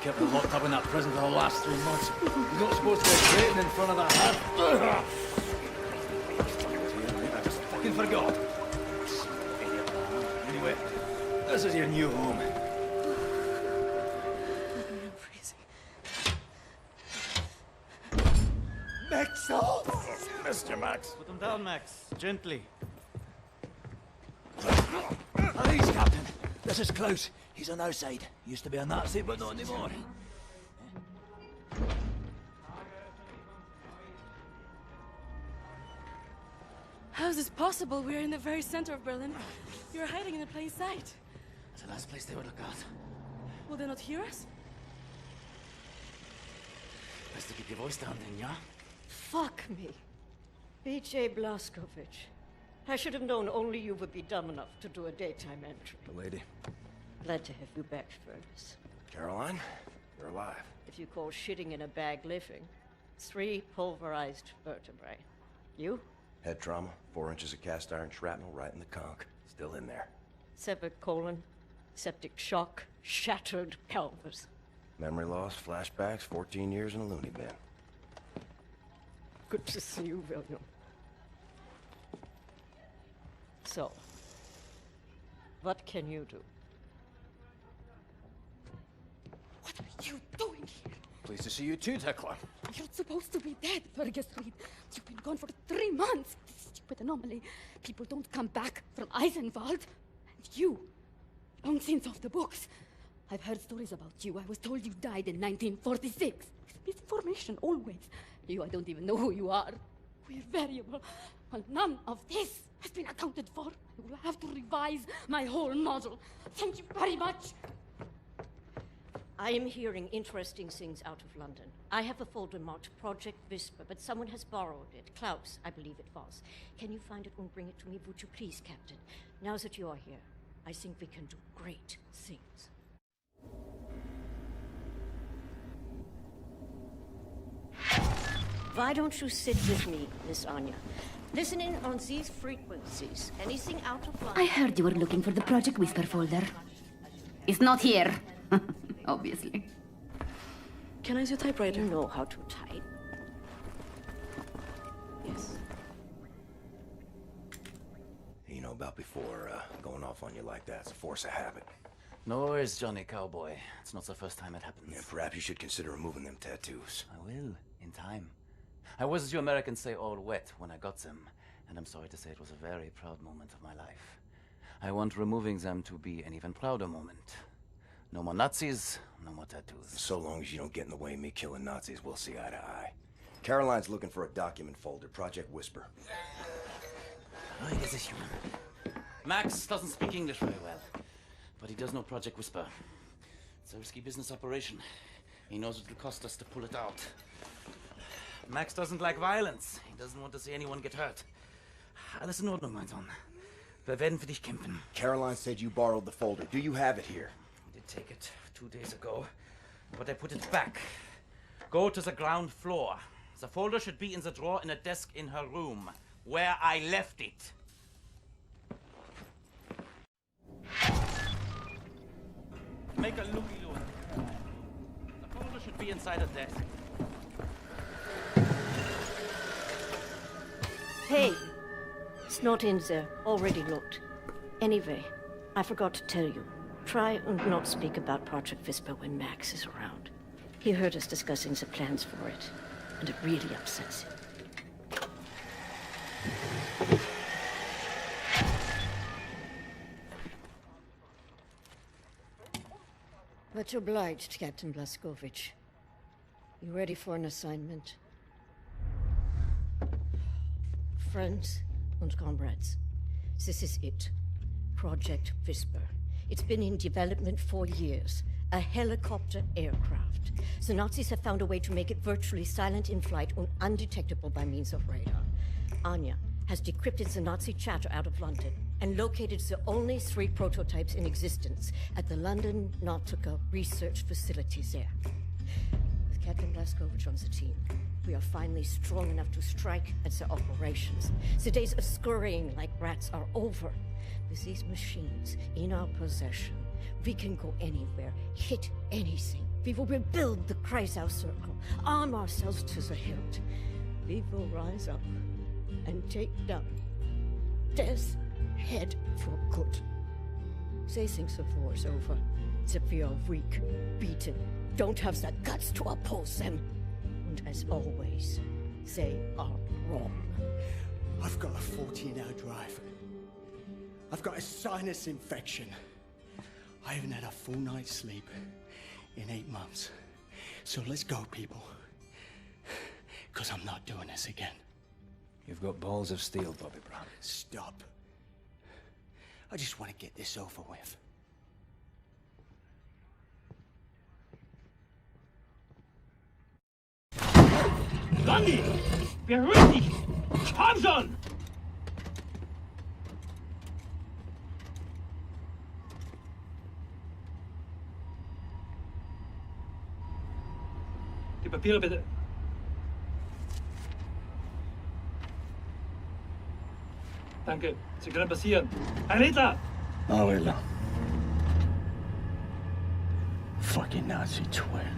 Kept them locked up in that prison for the last 3 months. You're not supposed to be waiting in front of that hat. I just fucking forgot. Anyway, this is your new home. Max! Mr. Max. Put him down, Max. Gently. Please, Captain. This is Klaus. He's on our side. Used to be a Nazi, but not anymore. How is this possible? We're in the very center of Berlin. You're hiding in plain sight. That's the last place they would look at. Will they not hear us? Best to keep your voice down then, yeah? Fuck me. B.J. Blazkowicz. I should have known only you would be dumb enough to do a daytime entry. The lady. Glad to have you back, Furnace. Caroline, you're alive. If you call shitting in a bag living, 3 pulverized vertebrae. You? Head trauma, 4 inches of cast iron shrapnel right in the conch. Still in there. Severed colon, septic shock, shattered pelvis. Memory loss, flashbacks, 14 years in a loony bin. Good to see you, William. So, what can you do? What are you doing here? Pleased to see you too, Tekla. You're supposed to be dead, Fergus Reed. You've been gone for 3 months. This stupid anomaly. People don't come back from Eisenwald. And you, long since off the books. I've heard stories about you. I was told you died in 1946. Misinformation, always. You, I don't even know who you are. We're variable. Well, none of this has been accounted for. I will have to revise my whole model. Thank you very much. I am hearing interesting things out of London. I have a folder marked Project Whisper, but someone has borrowed it. Klaus, I believe it was. Can you find it and bring it to me, would you please, Captain? Now that you are here, I think we can do great things. Why don't you sit with me, Miss Anya? Listen in on these frequencies. Anything out of line? I heard you were looking for the Project Whisper folder. It's not here. Obviously. Can I use your typewriter? You know how to type. Yes. You know about before going off on you like that. It's a force of habit. No worries, Johnny Cowboy. It's not the first time it happens. Yeah, perhaps you should consider removing them tattoos. I will, in time. I was, as you Americans say, all wet when I got them. And I'm sorry to say it was a very proud moment of my life. I want removing them to be an even prouder moment. No more Nazis, no more tattoos. So long as you don't get in the way of me killing Nazis, we'll see eye to eye. Caroline's looking for a document folder, Project Whisper. Max doesn't speak English very well, but he does know Project Whisper. It's a risky business operation. He knows it will cost us to pull it out. Max doesn't like violence. He doesn't want to see anyone get hurt. Alles in Ordnung, mein Sohn. Wir werden für dich kämpfen. Caroline said you borrowed the folder. Do you have it here? I did take it 2 days ago, but I put it back. Go to the ground floor. The folder should be in the drawer in a desk in her room, where I left it. Make a looky-loo. The folder should be inside a desk. Hey! It's not in there. Already looked. Anyway, I forgot to tell you. Try and not speak about Project Whisper when Max is around. He heard us discussing the plans for it, and it really upsets him. Much obliged, Captain Blazkowicz. You ready for an assignment? Friends and comrades, this is it. Project Whisper. It's been in development for years. A helicopter aircraft. The Nazis have found a way to make it virtually silent in flight and undetectable by means of radar. Anya has decrypted the Nazi chatter out of London and located the only 3 prototypes in existence at the London Nautica research facilities there. With Captain Blazkowicz on the team, we are finally strong enough to strike at the operations. The days of scurrying like rats are over. With these machines in our possession, we can go anywhere, hit anything. We will rebuild the Kreisau Circle, arm ourselves to the hilt. We will rise up and take down Deathshead for good. They think the war's over, that we are weak, beaten, don't have the guts to oppose them. And as always, they are wrong. I've got a 14-hour drive. I've got a sinus infection. I haven't had a full night's sleep in 8 months. So let's go, people. Because I'm not doing this again. You've got balls of steel, Bobby Brown. Stop. I just want to get this over with. Ronny! Beruhig dich! Komm schon! Die Papiere bitte. Danke. Sie können passieren. Herr Hitler! Oh, Hitler. Fucking Nazi twin.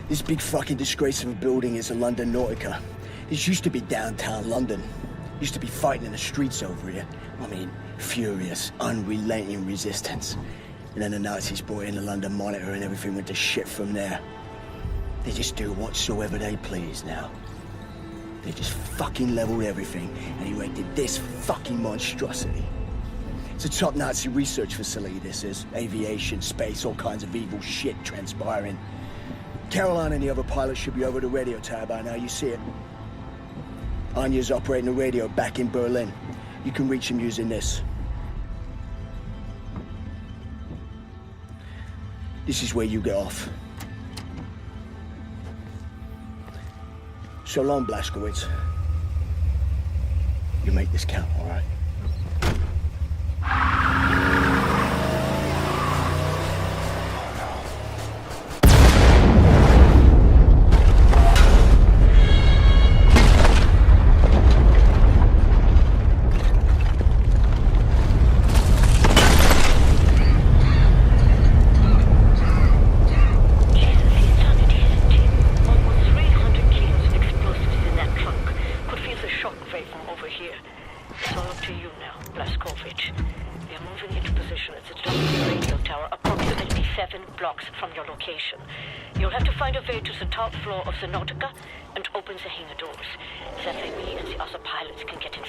This big fucking disgrace of a building is the London Nautica. This used to be downtown London. Used to be fighting in the streets over here. I mean, furious, unrelenting resistance. And then the Nazis brought in the London Monitor and everything went to shit from there. They just do whatsoever they please now. They just fucking leveled everything and erected this fucking monstrosity. It's a top Nazi research facility, this is. Aviation, space, all kinds of evil shit transpiring. Caroline and the other pilots should be over the radio tower by now, you see it. Anya's operating the radio back in Berlin. You can reach him using this. This is where you get off. So long, Blazkowicz. You make this count, all right? The Nautica and open the hangar doors. That way we and the other pilots can get in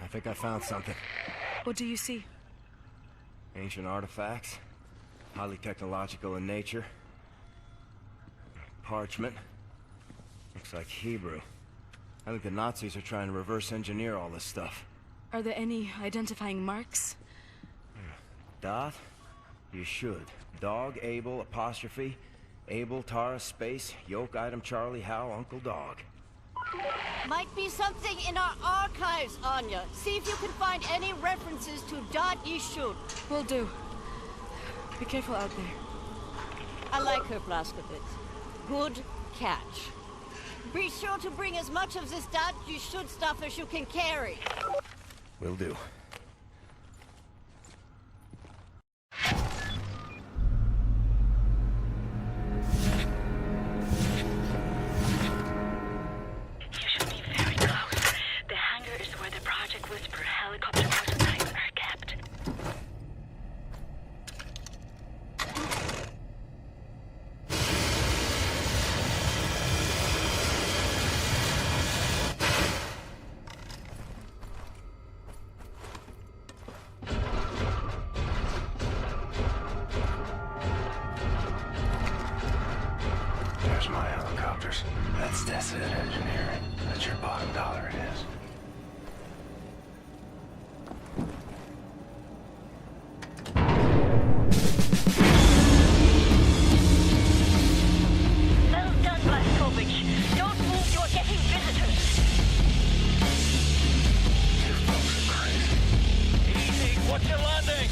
I think I found something. What do you see? Ancient artifacts. Highly technological in nature. Parchment. Looks like Hebrew. I think the Nazis are trying to reverse engineer all this stuff. Are there any identifying marks? Dot? You should. Dog, Abel, apostrophe. Abel, Tara, space, yoke, item, Charlie, Hal, Uncle Dog. Might be something in our archives, Anya. See if you can find any references to Dot Yishud. Will do. Be careful out there. I like her, Blazkowicz. Good catch. Be sure to bring as much of this Dot Yishud stuff as you can carry. Will do. There's my helicopters. That's Deathshead engineering. That's your bottom dollar, it is. Well done, Blazkowicz. Don't move, you're getting visitors. You folks are crazy. Easy, what's your landing?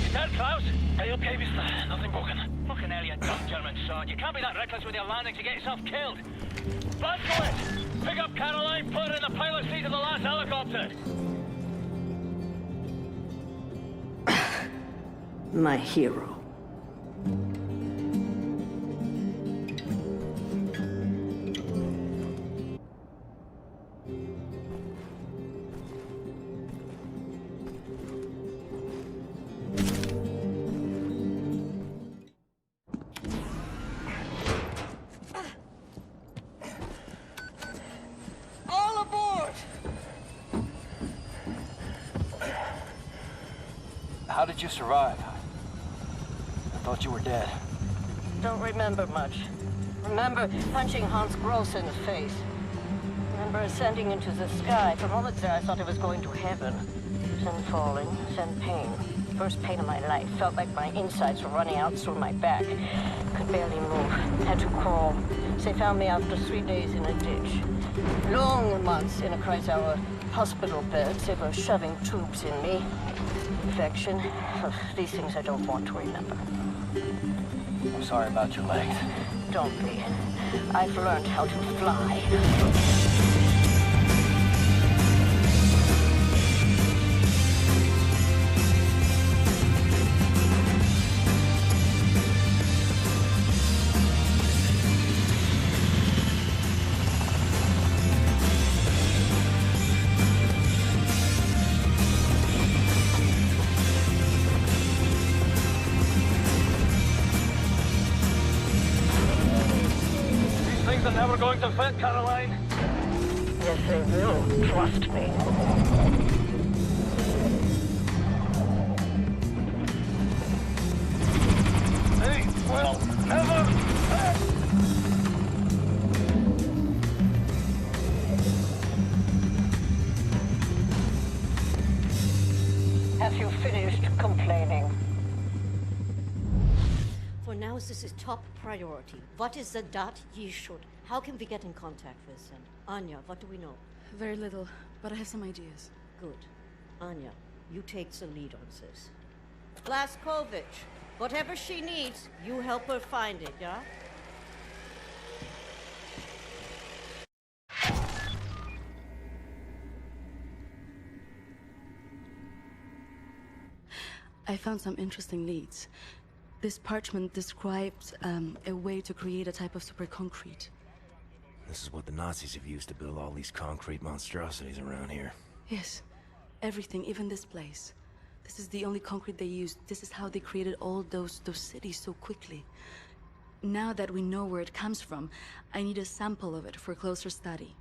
Is that Klaus? Are you okay, mister? Nothing broken. Fucking hell, you dumb German son. You can't be that reckless with your landings, you get yourself killed. Blazkowicz, pick up Caroline, put her in the pilot seat of the last helicopter. My hero. All aboard! How did you survive? I thought you were dead. Don't remember much. Remember punching Hans Gross in the face. Remember ascending into the sky. For moments there I thought I was going to heaven. Then falling, then pain. First pain of my life. Felt like my insides were running out through my back. Could barely move. Had to crawl. They found me after 3 days in a ditch. Long months in a Kreisau hospital bed. They were shoving tubes in me. Infection. These things I don't want to remember. I'm sorry about your legs. Don't be. I've learned how to fly. Things are never going to fit, Caroline. Yes, they will. Trust me. They will never fit. Have you finished complaining? For now, this is top priority. What is the Dot Yishud? How can we get in contact with them? Anya, what do we know? Very little, but I have some ideas. Good. Anya, you take the lead on this. Blazkowicz, whatever she needs, you help her find it, yeah? I found some interesting leads. This parchment describes a way to create a type of super concrete. This is what the Nazis have used to build all these concrete monstrosities around here. Yes, everything, even this place. This is the only concrete they used. This is how they created all those cities so quickly. Now that we know where it comes from, I need a sample of it for closer study.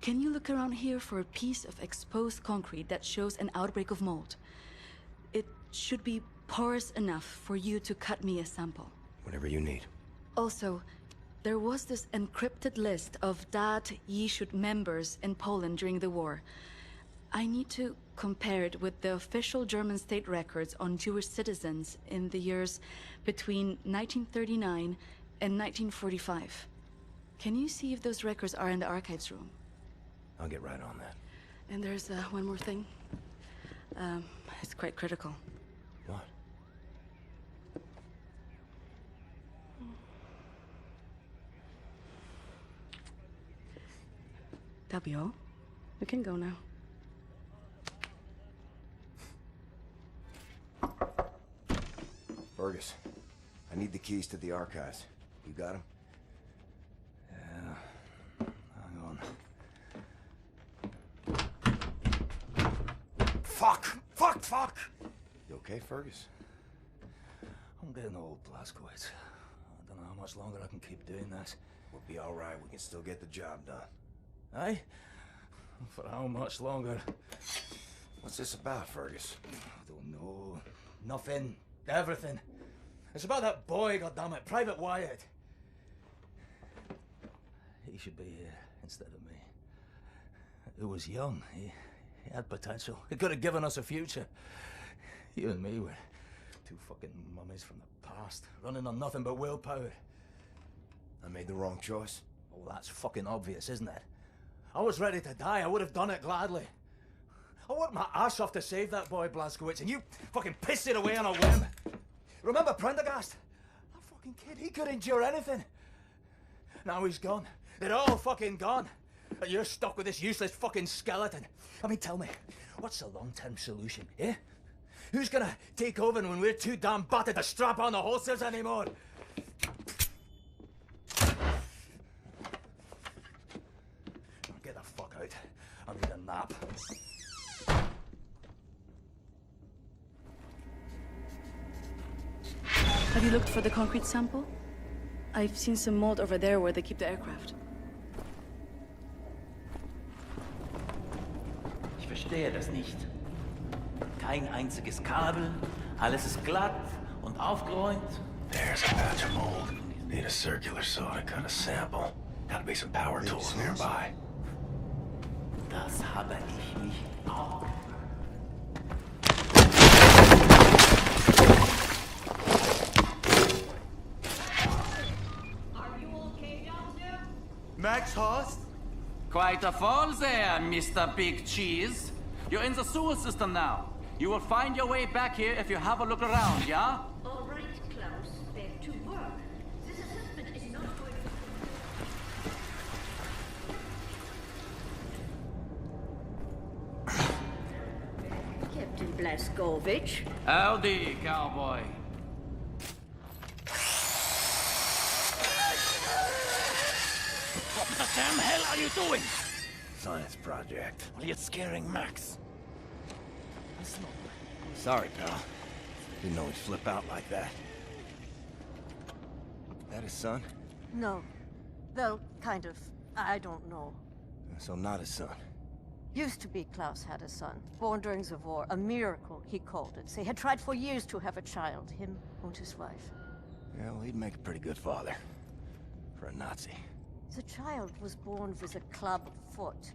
Can you look around here for a piece of exposed concrete that shows an outbreak of mold? It should be porous enough for you to cut me a sample. Whatever you need. Also, there was this encrypted list of Deathshead members in Poland during the war. I need to compare it with the official German state records on Jewish citizens in the years between 1939 and 1945. Can you see if those records are in the archives room? I'll get right on that. And there's one more thing. It's quite critical. What? That'll be all. We can go now. Fergus, I need the keys to the archives. You got them? Yeah. Hang on. Fuck! Fuck! Fuck! You okay, Fergus? I'm getting old, Blazkowicz. I don't know how much longer I can keep doing this. We'll be all right. We can still get the job done. Aye? For how much longer? What's this about, Fergus? I don't know. Nothing. Everything. It's about that boy, goddammit, Private Wyatt. He should be here instead of me. He was young. He had potential. He could have given us a future. You and me were two fucking mummies from the past, running on nothing but willpower. I made the wrong choice? Oh, that's fucking obvious, isn't it? I was ready to die. I would have done it gladly. I worked my ass off to save that boy, Blazkowicz, and you fucking pissed it away on a whim. Remember Prendergast? That fucking kid, he could endure anything. Now he's gone. They're all fucking gone. And you're stuck with this useless fucking skeleton. I mean, tell me, what's the long-term solution, eh? Who's gonna take over when we're too damn battered to strap on the holsters anymore? Get the fuck out. I need a nap. Have you looked for the concrete sample? I've seen some mold over there where they keep the aircraft. Ich verstehe das nicht. Kein einziges Kabel, alles ist glatt und aufgeräumt. There's a patch of mold. Need a circular saw to cut a sample. Gotta be some power tools nearby. Das habe ich mich auch. Max Horst? Quite a fall there, Mr. Big Cheese. You're in the sewer system now. You will find your way back here if you have a look around, yeah? All right, Klaus, back to work. This assessment is not going to... Captain Blazkowicz. Howdy, cowboy. What the damn hell are you doing? Science project. Well, you're scaring Max. Sorry, pal. Didn't know he'd flip out like that. That his son? No. Well, kind of. I don't know. So not his son. Used to be Klaus had a son, born during the war. A miracle, he called it. They had tried for years to have a child, him and his wife. Yeah, well, he'd make a pretty good father. For a Nazi. The child was born with a club foot.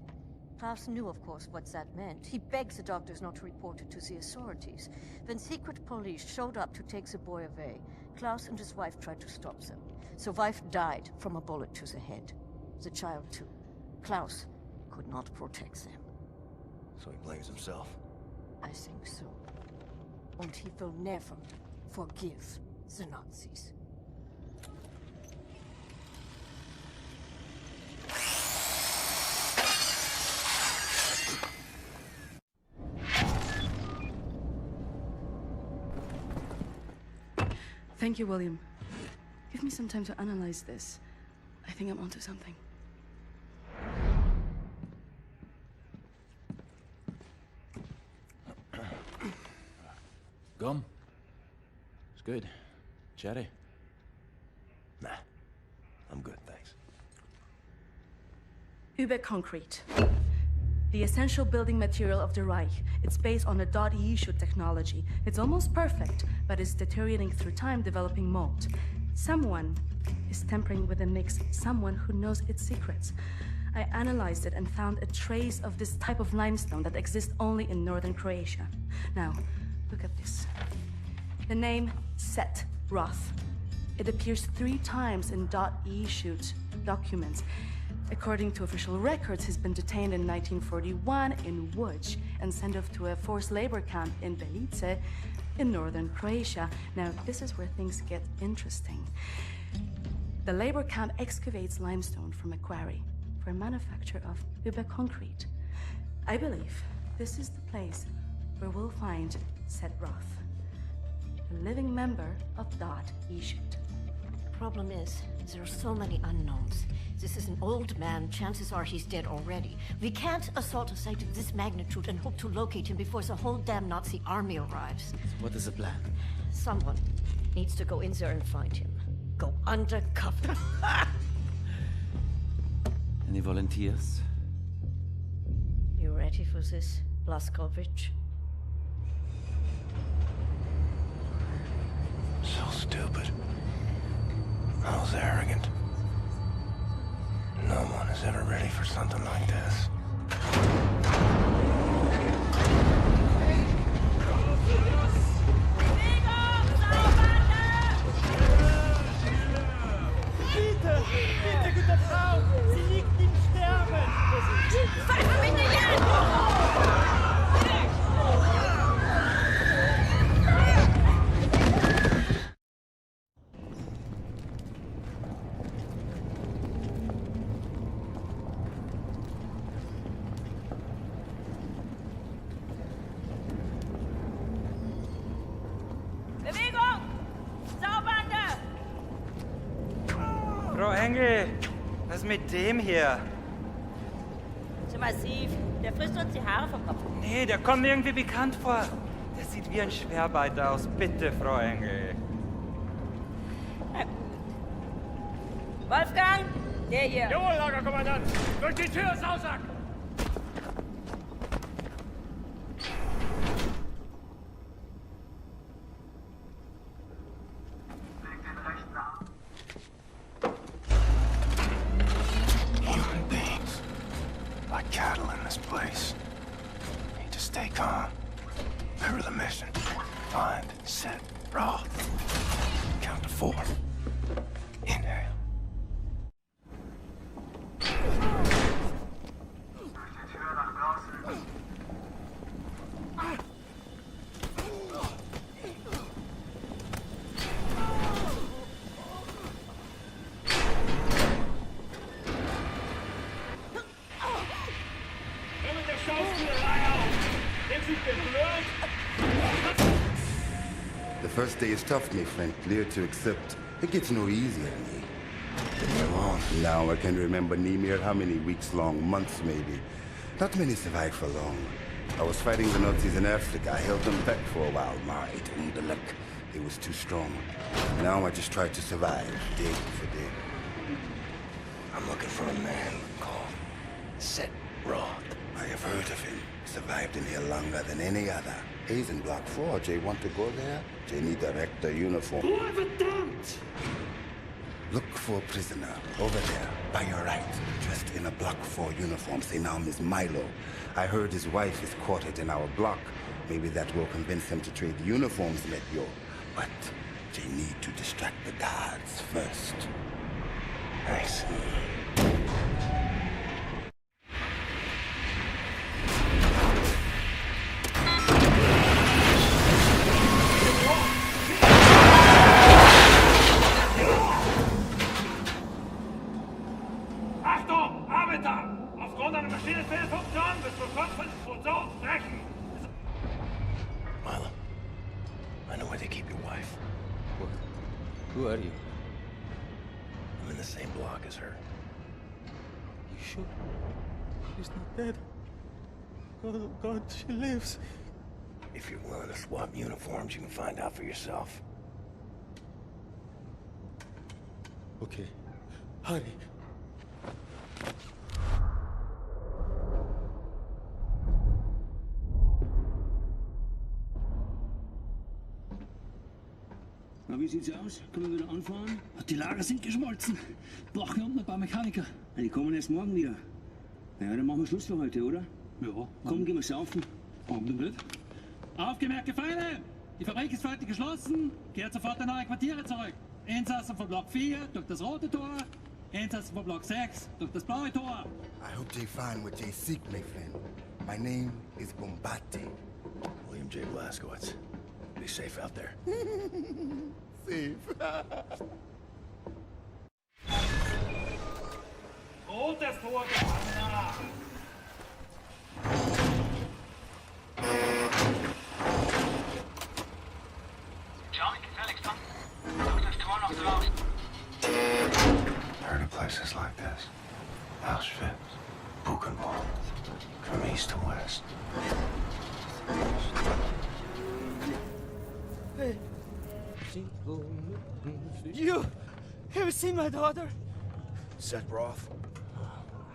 Klaus knew, of course, what that meant. He begged the doctors not to report it to the authorities. When secret police showed up to take the boy away, Klaus and his wife tried to stop them. The wife died from a bullet to the head. The child, too. Klaus could not protect them. So he blames himself. I think so. And he will never forgive the Nazis. Thank you, William. Give me some time to analyze this. I think I'm onto something. Gum? It's good. Cherry? Nah. I'm good, thanks. Concrete. The essential building material of the Reich. It's based on a .E-shoot technology. It's almost perfect, but it's deteriorating through time, developing mold. Someone is tampering with the mix, someone who knows its secrets. I analyzed it and found a trace of this type of limestone that exists only in northern Croatia. Now, look at this. The name Set Roth. It appears 3 times in .E-shoot documents. According to official records, he's been detained in 1941 in Łódź and sent off to a forced labor camp in Belice in northern Croatia. Now, this is where things get interesting. The labor camp excavates limestone from a quarry for manufacture of concrete. I believe this is the place where we'll find Set Roth, a living member of .E-shoot. Problem is, there are so many unknowns. This is an old man. Chances are he's dead already. We can't assault a site of this magnitude and hope to locate him before the whole damn Nazi army arrives. What is the plan? Someone needs to go in there and find him. Go undercover. Any volunteers? You ready for this, Blazkowicz? So stupid. I was arrogant. No one is ever ready for something like this. Bitte! Bitte, gute Frau! Sie liegt im Sterben! Pfeife mich nicht an! Bewegung! Zaubernde! Frau Engel, was ist mit dem hier? Zu massiv. Der frisst uns die Haare vom Kopf. Nee, der kommt mir irgendwie bekannt vor. Der sieht wie ein Schwerarbeiter aus. Bitte, Frau Engel. Na gut. Wolfgang, der hier. Jawohl, Lagerkommandant! Durch die Tür, Sausack! Human beings. Like cattle in this place. Need to stay calm. Remember the mission. Find, set, Roth. Count to 4. Inhale. Hör mit der Schauspielerei auf! Der Typ wird blöd! The first day is tough, my friend. Clear to accept. It gets no easier, me. Now I can remember near how many weeks long, months maybe. Not many survived for long. I was fighting the Nazis in Africa. I held them back for a while. My Undeluk. It was too strong. Now I just try to survive, day for day. I'm looking for a man called Set Roth. I have heard of him. Survived in here longer than any other. He's in Block 4. Jay want to go there? Jay need a rector uniform. Look for a prisoner over there, by your right, dressed in a Block 4 uniform. Say now, Miss Milo. I heard his wife is quartered in our block. Maybe that will convince him to trade uniforms, met yo. But Jay need to distract the guards first. Nice. Who are you? I'm in the same block as her. You sure? She's not dead. Oh, God, she lives. If you're willing to swap uniforms, you can find out for yourself. Okay. Hurry. Na, wie sieht's aus? Können wir wieder anfahren? Die Lager sind geschmolzen. Brauchen wir unten ein paar Mechaniker. Ja, die kommen erst morgen wieder. Ja, dann machen wir Schluss für heute, oder? Ja. Komm, gehen wir saufen. Warum denn nicht? Aufgemerkte Feinde! Die Fabrik ist heute geschlossen. Kehrt sofort in eure Quartiere zurück. Insassen von Block 4 durch das rote Tor. Insassen von Block 6 durch das blaue Tor. I hope they find what they seek, my friend. My name is Bombate. William J. Blazkowicz. Be safe out there. Safe. Rotes Tor, Gefangener! John, gefälligst dann. Such das Tor noch draußen. Heard of places like this. Auschwitz, Buchenwald, from east to west. Hey. You ever seen my daughter? Set Roth?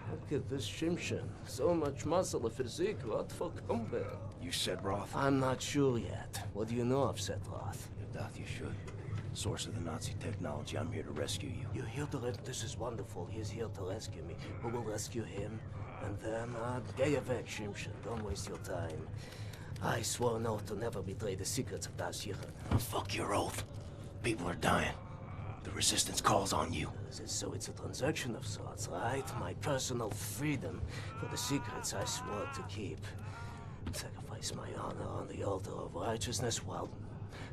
Look at this Shimshin. So much muscle, a physique. What for combat? You Set Roth? I'm not sure yet. What do you know of Set Roth? If that you should. Source of the Nazi technology. I'm here to rescue you. You're here to This is wonderful. He's here to rescue me. Who will rescue him? And then, geh weg, Shimshin. Don't waste your time. I swore an oath to never betray the secrets of Deathshead. Fuck your oath. People are dying. The resistance calls on you. So it's a transaction of sorts, right? My personal freedom for the secrets I swore to keep. Sacrifice my honor on the altar of righteousness? Well,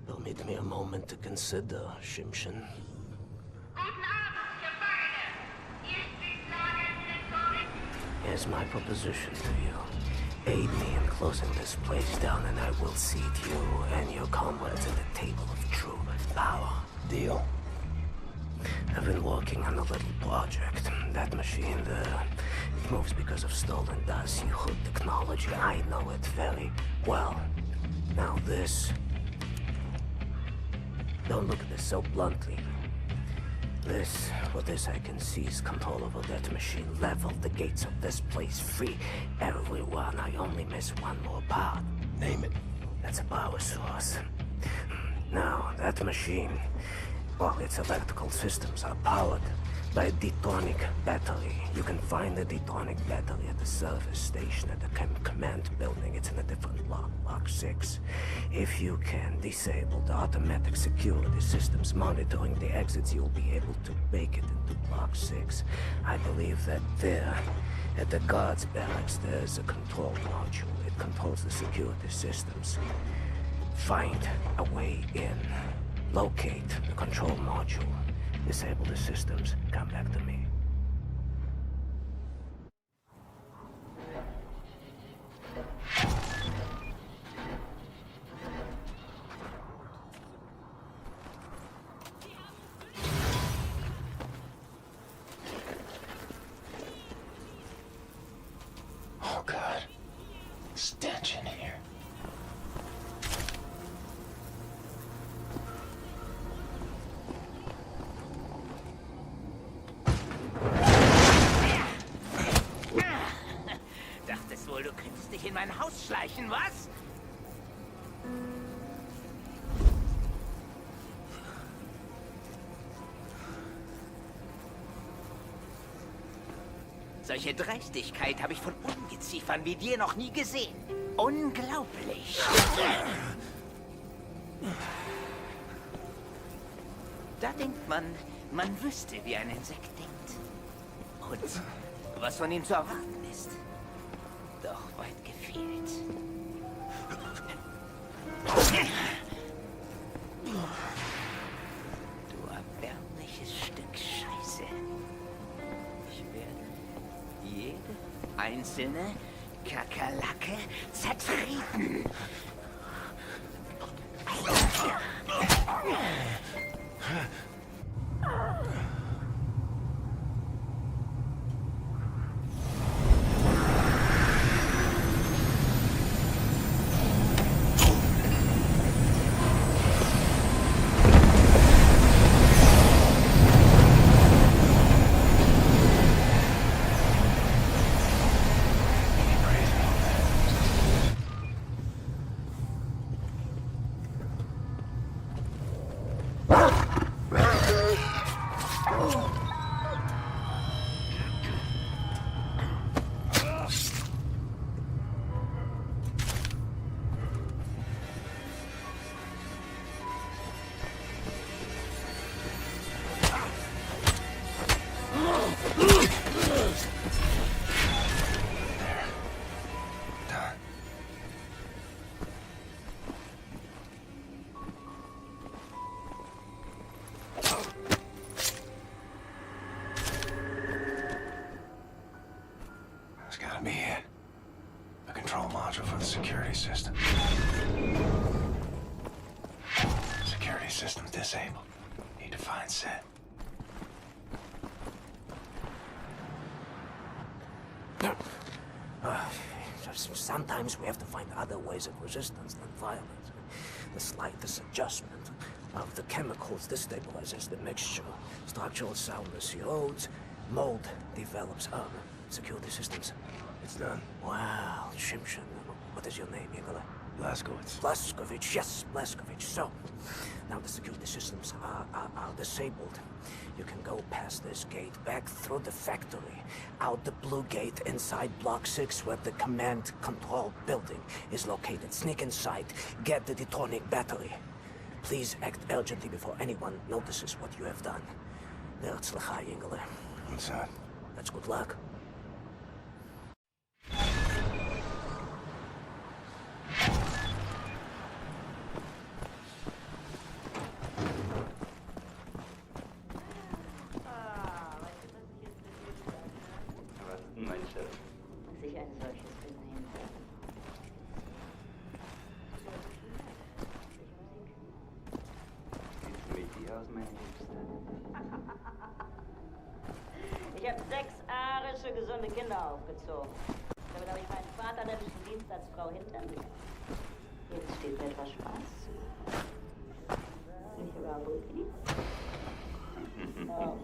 permit me a moment to consider, Shimshin. Here's my proposition to you. Aid me in closing this place down, and I will seat you and your comrades at the table of true power. Deal. I've been working on a little project. That machine there, it moves because of stolen Deathshead technology. I know it very well. Now this... Don't look at this so bluntly. With this I can seize control over that machine, level the gates of this place, free everyone. I only miss one more part. Name it. That's a power source. Now, that machine, well, its electrical systems are powered by a detonic battery. You can find the detonic battery at the service station at the command building. It's in a different block, Block 6. If you can disable the automatic security systems monitoring the exits, you'll be able to make it into Block 6. I believe that there, at the guards' barracks, there's a control module. It controls the security systems. Find a way in. Locate the control module. Disable the systems. Come back to me. Oh, God. Stench in here. Dachtest wohl, du könntest dich in mein Haus schleichen, was? Solche Dreistigkeit habe ich von Ungeziefern wie dir noch nie gesehen. Unglaublich. Da denkt man wüsste, wie ein Insekt denkt. Und was von ihm zu erwarten ist. Doch weit gefehlt. Du erbärmliches Stück Scheiße. Ich werde jede einzelne Kakerlake zertreten. disabled. Need to find Set. Sometimes we have to find other ways of resistance than violence. The slightest adjustment of the chemicals destabilizes the mixture. Structural soundness erodes, mold develops. Security systems. It's done. Wow, Shimshin. What is your name, Igor? Blazkowicz. Blazkowicz, yes, Blazkowicz. So, now the security systems are disabled. You can go past this gate, back through the factory, out the blue gate inside Block 6 where the command control building is located. Sneak inside, get the detonic battery. Please act urgently before anyone notices what you have done. Herzlichai, Ingele. What's that? That's good luck. Ich habe 6 arische, gesunde Kinder aufgezogen. Damit habe ich meinen vaterländischen Dienst als Frau hinter mir. Jetzt steht mir etwas Spaß zu. Nicht wahr, Bulki? Oh.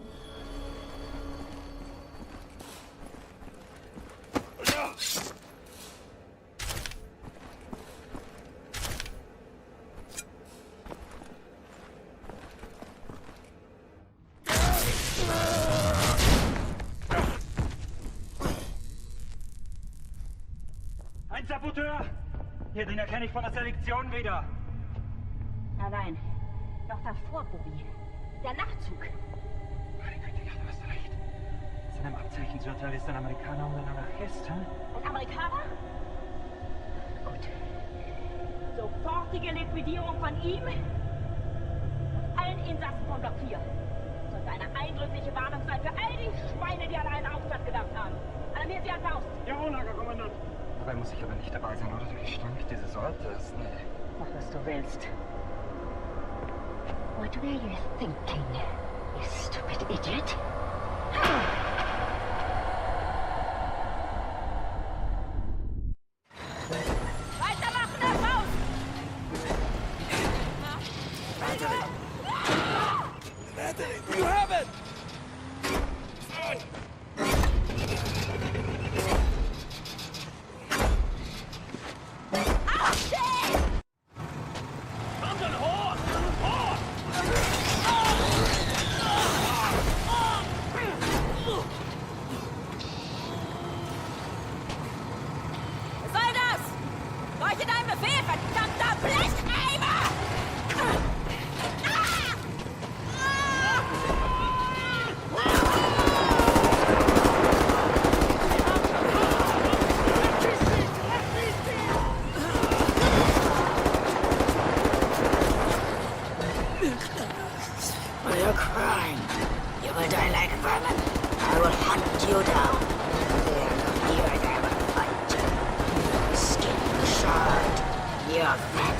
Ein Saboteur! Hier, den erkenne ich von der Selektion wieder. Nein, noch davor, Bobby. Der Nachtzug. Meine Güte, ja, du hast recht. Seinem Abzeichensurteil ist ein Amerikaner und ein Anarchist, hä? Ein Amerikaner? Gut. Sofortige Liquidierung von ihm und allen Insassen von Block 4. Das sollte eine eindrückliche Warnung sein für all die Schweine, die an einen Aufstand gedacht haben. Alarmiert sie an Faust. Jawohl, Lagerkommandant. Dabei muss ich aber nicht dabei sein, oder? Wie stinkt diese Sorte ist? Nee. Mach, was du willst. What were you thinking, you stupid idiot? Weitermachen, der Faust! You have it!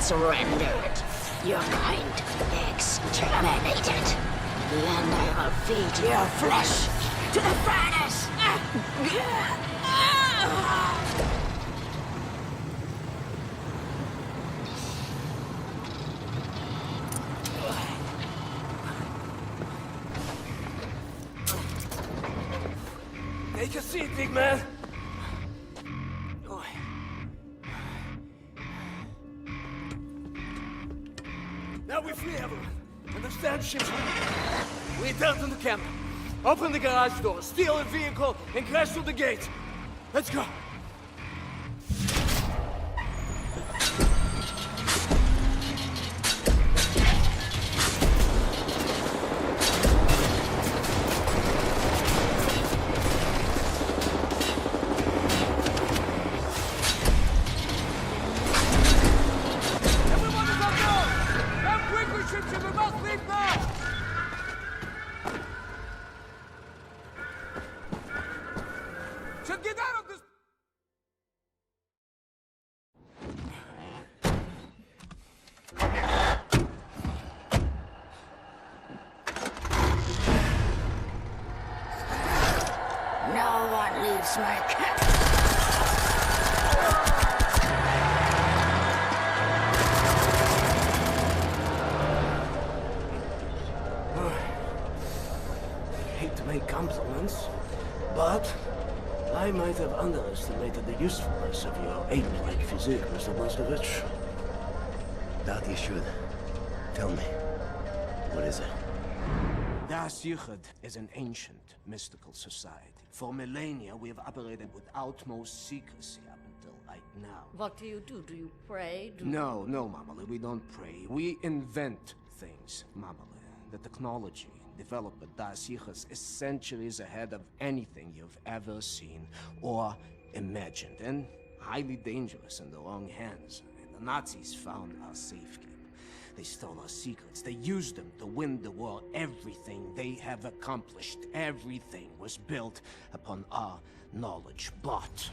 Surrendered. Your kind exterminated. Then I will feed your flesh to the furnace. Take a seat, big man. Now we free everyone. Understand, Shimshin? We enter the camp. Open the garage door, steal a vehicle, and crash through the gate. Let's go. That's my cat. Hate to make compliments, but I might have underestimated the usefulness of your ape-like physique, Mr. Blazkowicz. Doubt you should. Tell me, what is it? Deathshead is an ancient, mystical society. For millennia, we have operated with utmost secrecy up until right now. What do you do? Do you pray? No, Mamale, we don't pray. We invent things, Mamale. The technology developed at Deathshead is centuries ahead of anything you've ever seen or imagined, and highly dangerous in the wrong hands. And the Nazis found our safekeeping. They stole our secrets. They used them to win the war. Everything they have accomplished, everything was built upon our knowledge. But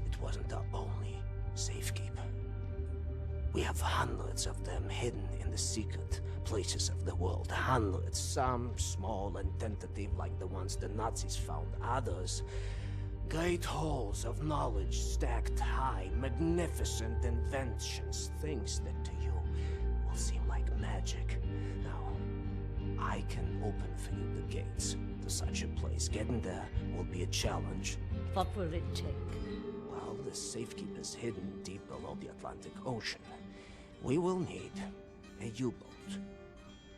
it wasn't our only safekeeping. We have hundreds of them hidden in the secret places of the world. Hundreds, some small and tentative like the ones the Nazis found. Others, great halls of knowledge stacked high, magnificent inventions, things that to you will seem like magic. Now, I can open for you the gates to such a place. Getting there will be a challenge. What will it take? Well, the safekeeper's hidden deep below the Atlantic Ocean. We will need a U-boat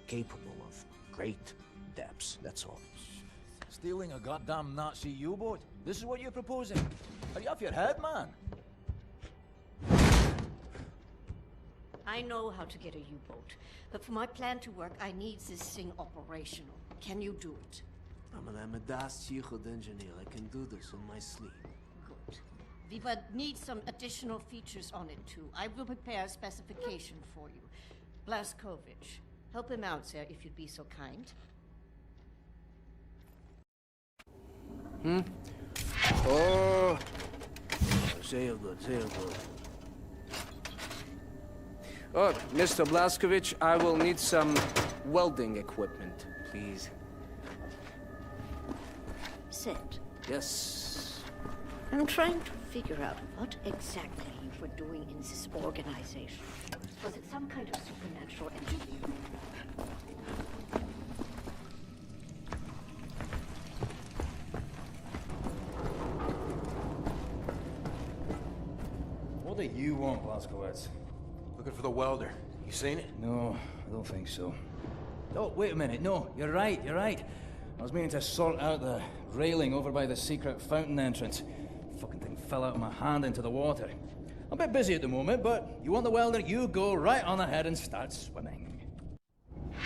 capable of great depths, that's all. Stealing a goddamn Nazi U-boat? This is what you're proposing? Are you off your head, man? I know how to get a U-boat, but for my plan to work, I need this thing operational. Can you do it? I'm a Deathshead engineer. I can do this in my sleep. Good. We would need some additional features on it, too. I will prepare a specification for you. Blazkowicz, help him out, sir, if you'd be so kind. Oh, sehr good, sehr good. Oh, Mr. Blazkowicz, I will need some welding equipment, please. Set. Yes. I'm trying to figure out what exactly you were doing in this organization. Was it some kind of supernatural entity? What do you want, Blazkowicz? Looking for the welder. You seen it? No, I don't think so. Oh, wait a minute. No, you're right, you're right. I was meaning to sort out the railing over by the secret fountain entrance. Fucking thing fell out of my hand into the water. I'm a bit busy at the moment, but you want the welder, you go right on ahead and start swimming.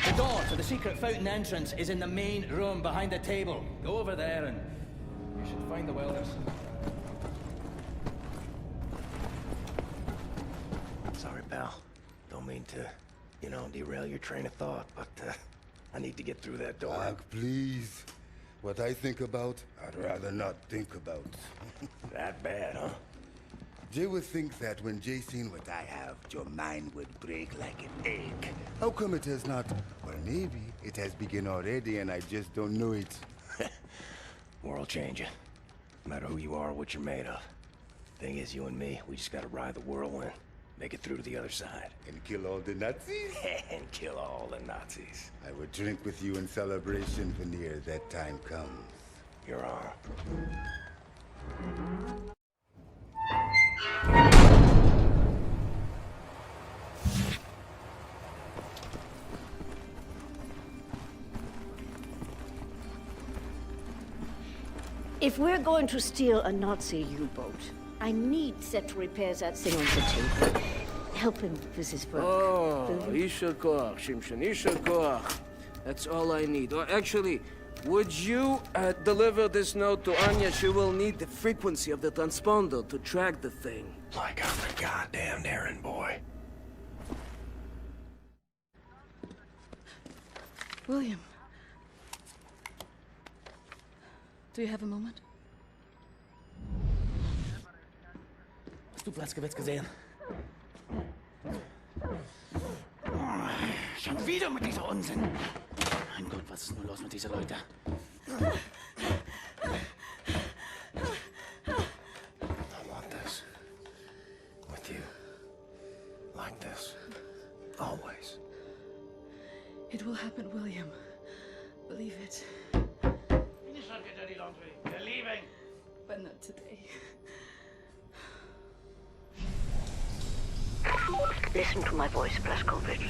The door to the secret fountain entrance is in the main room behind the table. Go over there and you should find the welders. Sorry, pal. Don't mean to, derail your train of thought, but I need to get through that door. Doc, please. What I think about, I'd rather not think about. That bad, huh? Jay would think that when Jay seen what I have, your mind would break like an egg. How come it has not? Or maybe it has begun already and I just don't know it. World changing. No matter who you are or what you're made of. Thing is, you and me, we just gotta ride the whirlwind. Make it through to the other side. And kill all the Nazis? And kill all the Nazis. I would drink with you in celebration whenever that time comes. Your arm. If we're going to steal a Nazi U-boat, I need Set to repair that thing on the table. Help him with his work. Oh, Isher Koach, Shimshon, Isher Koach. That's all I need. Or actually, would you deliver this note to Anya? She will need the frequency of the transponder to track the thing. Like I'm a goddamn errand boy. William. Do you have a moment? Hast du Blazkowicz gesehen? Schon wieder mit dieser Unsinn. Mein Gott, was ist nur los mit diesen Leuten? Like this. Always. It will happen, William. Believe it. Finish up your dirty laundry. We're leaving. But not today. Listen to my voice, Blazkowicz.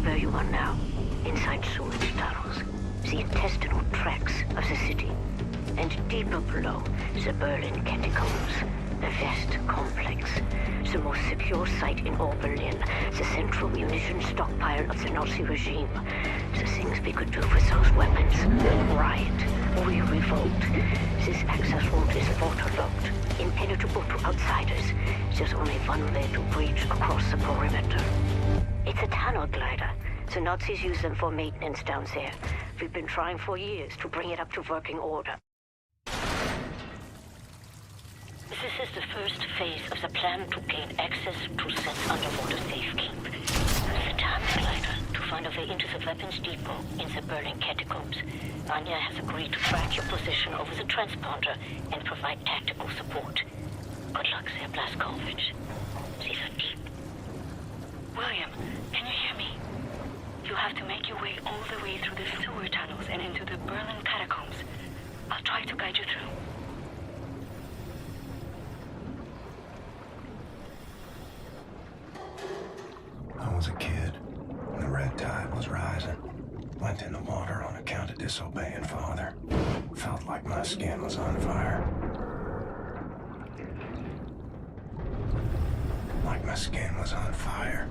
Where you are now, inside sewage tunnels, the intestinal tracts of the city, and deeper below, the Berlin catacombs, the vast complex, the most secure site in all Berlin, the central munition stockpile of the Nazi regime. The things we could do with those weapons. Riot. We revolt. This access route is waterlogged, impenetrable to outsiders. There's only one way to breach across the perimeter. It's a tunnel glider. The Nazis use them for maintenance down there. We've been trying for years to bring it up to working order. This is the first phase of the plan to gain access to Set's underwater safekeep. Use the tunnel glider to find a way into the weapons depot in the Berlin catacombs. Anya has agreed to track your position over the transponder and provide tactical support. Good luck there, Blazkowicz. These are deep. William, can you hear me? You have to make your way all the way through the sewer tunnels and into the Berlin catacombs. I'll try to guide you through. I was a kid. The red tide was rising. Went in the water on account of disobeying father. Felt like my skin was on fire. Like my skin was on fire.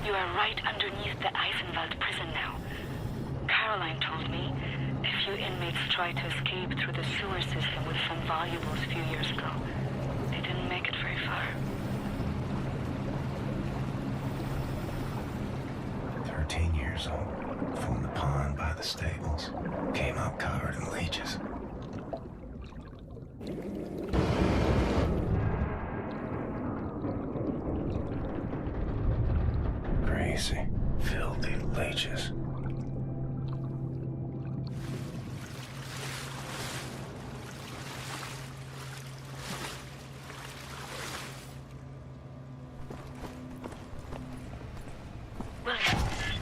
You are right underneath the Eisenwald prison now. Caroline told me a few inmates tried to escape through the sewer system with some valuables a few years ago. They didn't make it very far. 13 years old. From the pond by the stables. Came out covered in leeches. Crazy, filthy leeches. William,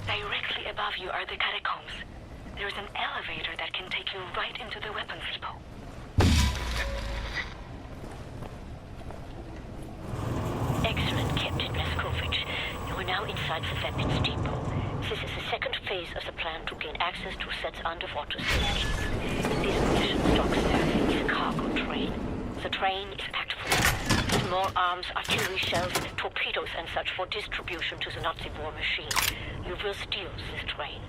directly above you are the catacombs. There's an elevator that can take you right into the weapons depot. Excellent, Captain Blazkowicz. You are now inside the weapons depot. This is the second phase of the plan to gain access to Set's underwater safekeep. In these munition stocks there is a cargo train. The train is packed full. Small arms, artillery shells, torpedoes and such for distribution to the Nazi war machine. You will steal this train.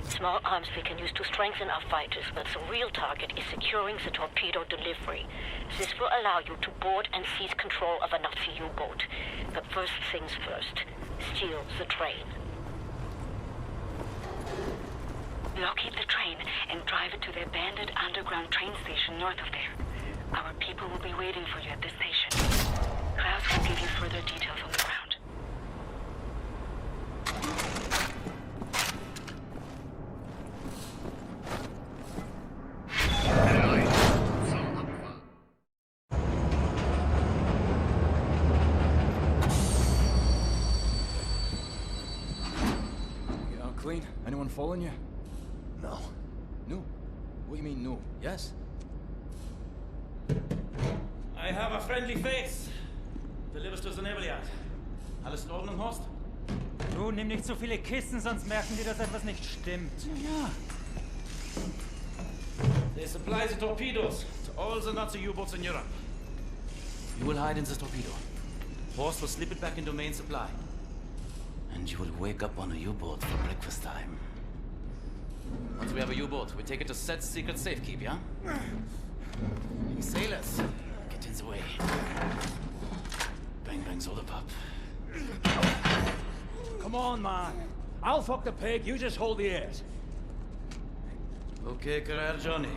Small arms we can use to strengthen our fighters, but the real target is securing the torpedo delivery. This will allow you to board and seize control of a Nazi U-boat. But first things first, steal the train. Locate the train and drive it to the abandoned underground train station north of there. Our people will be waiting for you at the station. Klaus will give you further details on the ground. Get out clean? Anyone following you? No. No? What do you mean, no? Yes? I have a friendly face. Delivers to the Nebeljagd. Alles in Ordnung, Horst? Du, nimm nicht so viele Kisten, sonst merken die, dass etwas nicht stimmt. Ja. They supply the torpedoes to all the Nazi U-boats in Europe. You will hide in the torpedo. Horst will slip it back into main supply. And you will wake up on a U-boat for breakfast time. Once we have a U-boat, we take it to Set's secret safekeep, yeah? Sailors, get in the way. Bang bang soda pop. Come on, man. I'll fuck the pig, you just hold the ears. Okay, Career Johnny.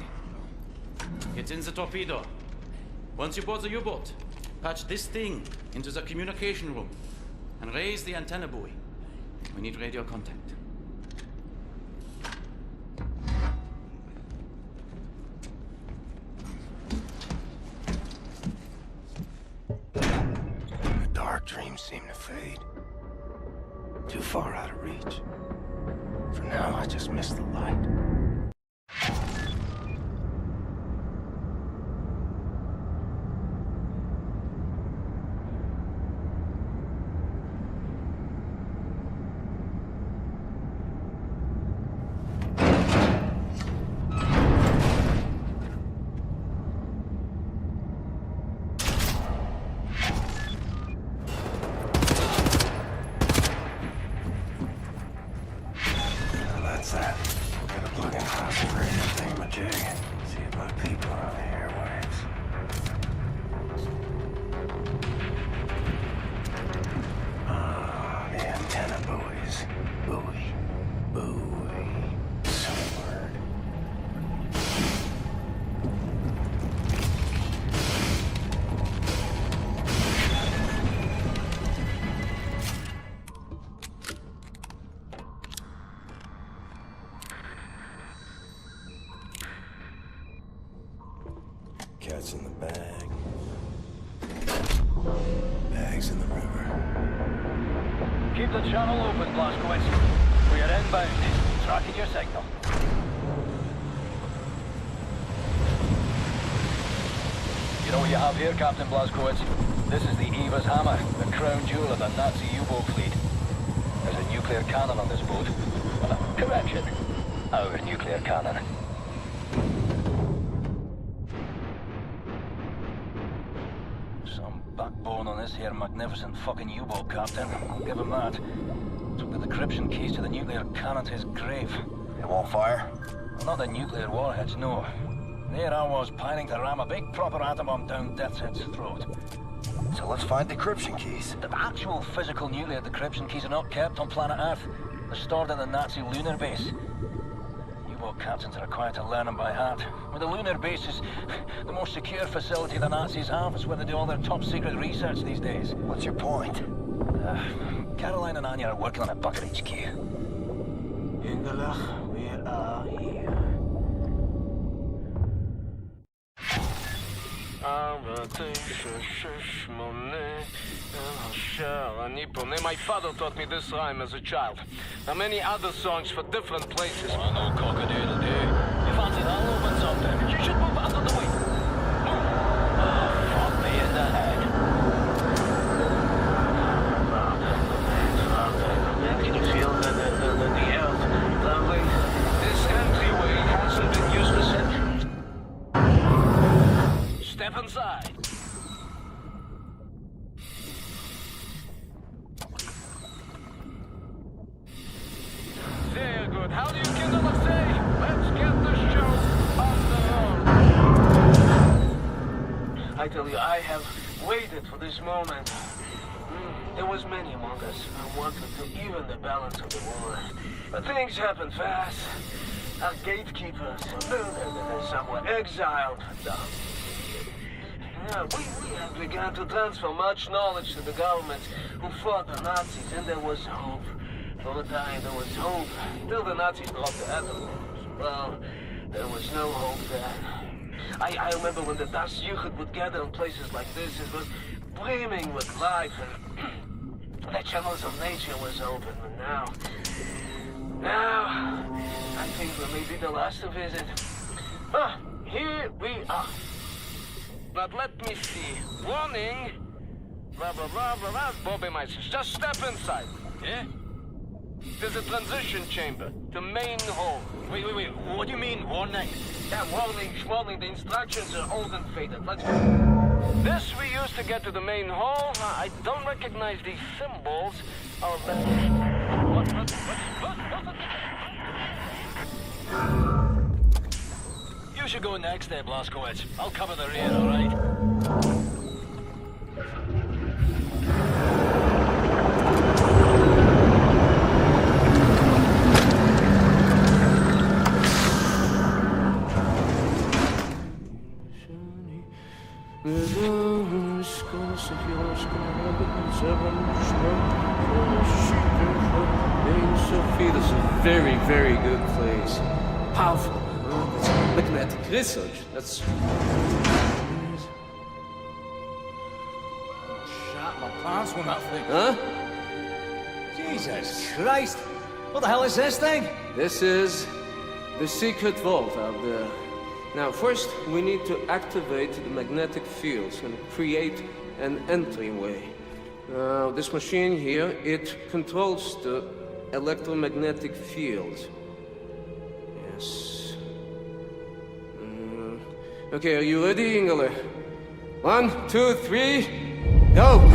Get in the torpedo. Once you board the U-boat, patch this thing into the communication room and raise the antenna buoy. We need radio contact. dreams seem to fade. Too far out of reach. For now, I just miss the light. Cat's in the bag. Bag's in the river. Keep the channel open, Blazkowicz. We are inbound. Tracking your signal. You know what you have here, Captain Blazkowicz? This is the Eva's Hammer, the crown jewel of the Nazi U-boat fleet. There's a nuclear cannon on this boat. Correction. Our nuclear cannon. Backbone on this here magnificent fucking U-boat, Captain. I'll give him that. Took the decryption keys to the nuclear cannon to his grave. It won't fire? Well, not the nuclear warheads, no. There I was, pining to ram a big proper atom bomb down Deathshead's throat. So let's find decryption keys. The actual physical nuclear decryption keys are not kept on planet Earth. They're stored in the Nazi lunar base. U-boat captains are required to learn them by heart. Well, the lunar base is the most secure facility the Nazis have. It's where they do all their top-secret research these days. What's your point? Caroline and Anya are working on a bunker HQ. Ingelach, we are here. My father taught me this rhyme as a child. There are many other songs for different places. Oh, no cock-a-doodle do. You fancy that open sometime? You should move out of the way. Move! Oh, fuck me in the head. Can you feel the earth lovely? This entryway hasn't been used for centuries. Step inside. Very good. How do you kindle a say? Let's get the show on the road. I tell you, I have waited for this moment. There was many among us who wanted to even the balance of the war. But things happen fast. Our gatekeepers, some were exiled. We have begun to transfer much knowledge to the governments who fought the Nazis, and there was hope. For a time, there was hope, till the Nazis dropped the atom bombs. Well, there was no hope then. I remember when the Deathshead would gather in places like this, it was brimming with life, and the channels of nature was open. And now, I think we may be the last to visit. Here we are. But let me see. Warning. Blah, blah, blah, blah, blah. Bobby Meisters, just step inside. Yeah? There's a transition chamber to main hall. Wait. What do you mean, warning? Yeah, warning. The instructions are old and faded. Let's go. This we use to get to the main hall. I don't recognize these symbols. Oh, what? You should go next there, Blazkowicz. I'll cover the rear, all right? This is a very, very good place. Powerful. Magnetic research. That's... Shut My pants on that thing. Huh? Jesus Christ! What the hell is this thing? This is the secret vault out there. Now, first, we need to activate the magnetic fields and create an entryway. Now, this machine here, it controls the electromagnetic fields. Yes. Okay, are you ready, Ingele? 1, 2, 3, go!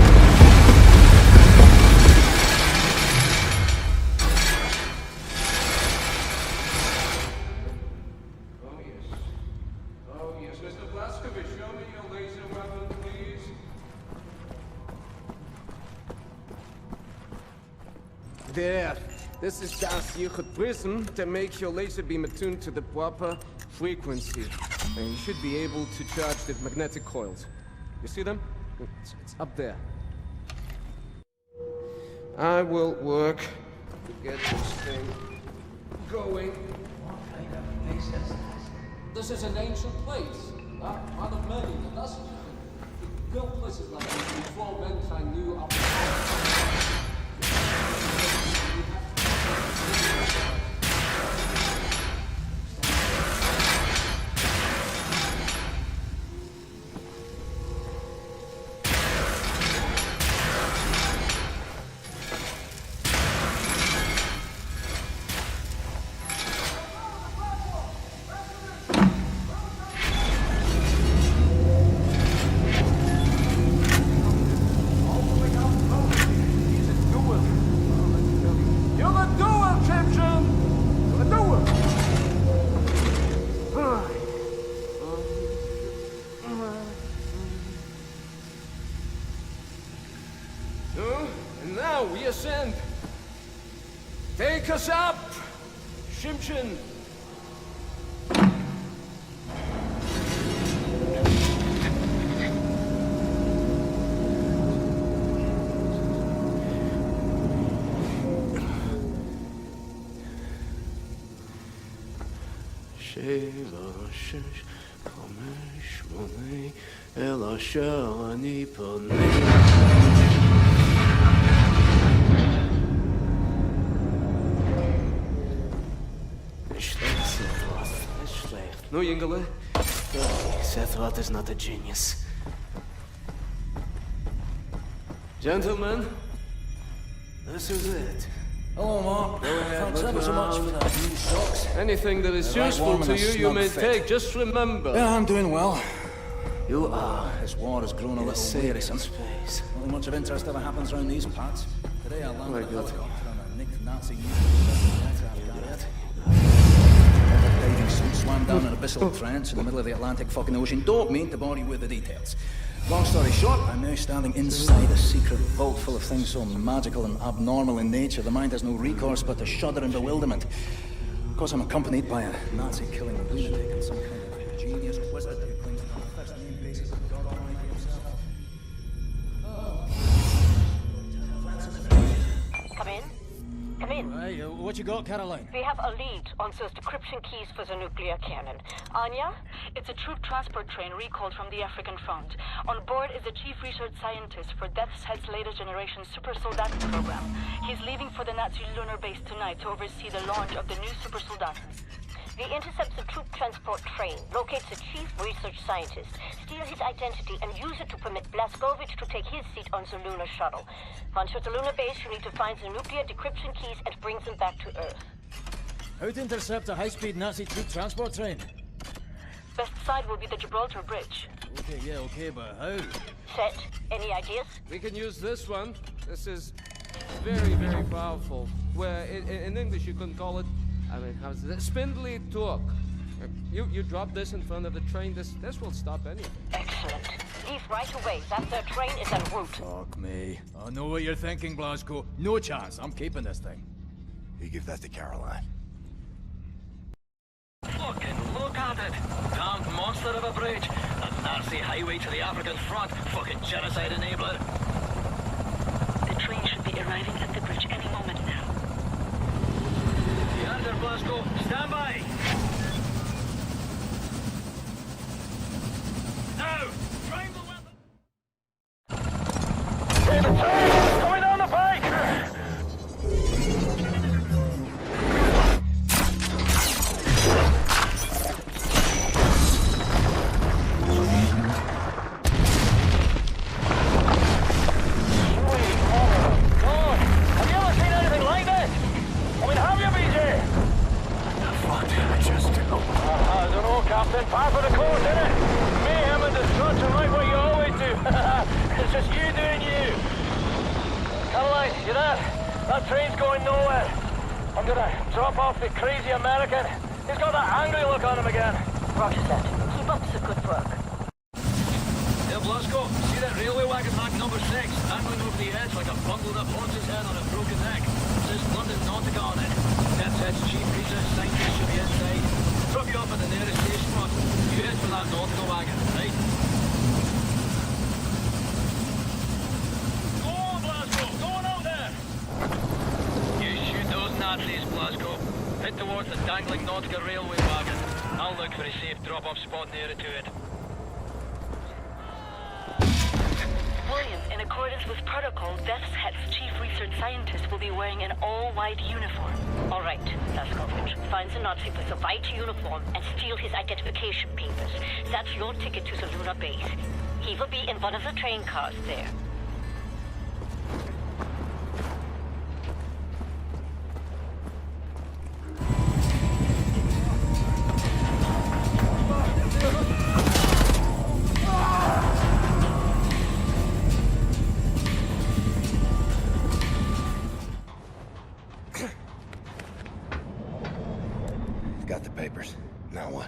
Oh yes, Mr. Blazkowicz, show me your laser weapon, please. There. This is the secret prism to make your laser beam attuned to the proper frequency. And you should be able to charge the magnetic coils. You see them? It's up there. I will work to get this thing going. What kind of place is this? This is an ancient place. One of many that doesn't built places like this before mankind knew of Take us up, Shimshin! No, Ingele. Sephiroth is not a genius. Gentlemen, this is it. Hello, Mark. Thanks ever so much for that new socks. Anything that is useful to you, you may take. Just remember. Yeah, I'm doing well. You are. This war has grown a little wearisome. Not much of interest ever happens around these parts. Today I landed a helicopter on a nicked Nazi diving suit, swam down an abyssal trench in the middle of the Atlantic fucking ocean. Don't mean to bore you with the details. Long story short, I'm now standing inside a secret vault full of things so magical and abnormal in nature, the mind has no recourse but to shudder in bewilderment. Of course, I'm accompanied by a Nazi-killing lunatic and some kind of genius wizard who claims to have the first name basis of God Almighty himself. Come in. Come in. Hey, what you got, Caroline? We have a lead on Sir's decryption keys for the nuclear cannon. Anya? It's a troop transport train recalled from the African front. On board is the chief research scientist for Deathshead's latest generation super soldat program. He's leaving for the Nazi lunar base tonight to oversee the launch of the new super soldat. We intercept the troop transport train, locate the chief research scientist, steal his identity, and use it to permit Blazkowicz to take his seat on the lunar shuttle. Once at the lunar base, you need to find the nuclear decryption keys and bring them back to Earth. How to intercept a high-speed Nazi troop transport train? Best side will be the Gibraltar Bridge. Okay, but how? Set. Any ideas? We can use this one. This is very, very powerful. Where in English you can call it, how's it? Spindly torque. You drop this in front of the train, this will stop anything. Excellent. Leave right away. That third train is en route. Fuck me. I know what you're thinking, Blazko. No chance. I'm keeping this thing. You give that to Caroline. Fucking look at it! Damned monster of a bridge! A Nazi highway to the African front! Fucking genocide enabler! The train should be arriving at the bridge any moment now. The answer, Blazko! Stand by! Now! Prime the weapon! That train's going nowhere. I'm gonna drop off the crazy American. He's got that angry look on him again. Roger that. Keep up the good work. Yeah, Blazko, see that railway wagon marked number 6, dangling over the edge like a bundled up horse's head on a broken neck. It says London Nautica on it. Deathshead's chief research scientist should be inside. Drop you off at the nearest station, boss. You head for that Nautica wagon, right? Go on, Blazko! Go on out there! You shoot those Nazis, Blazko. Head towards the dangling Nautica railway wagon. I'll look for a safe drop-off spot nearer to it. William, in accordance with protocol, Deathshead's chief research scientist will be wearing an all-white uniform. All right, Blazkowicz. Find the Nazi with a white uniform and steal his identification papers. That's your ticket to the lunar base. He will be in one of the train cars there. Got the papers. Now what?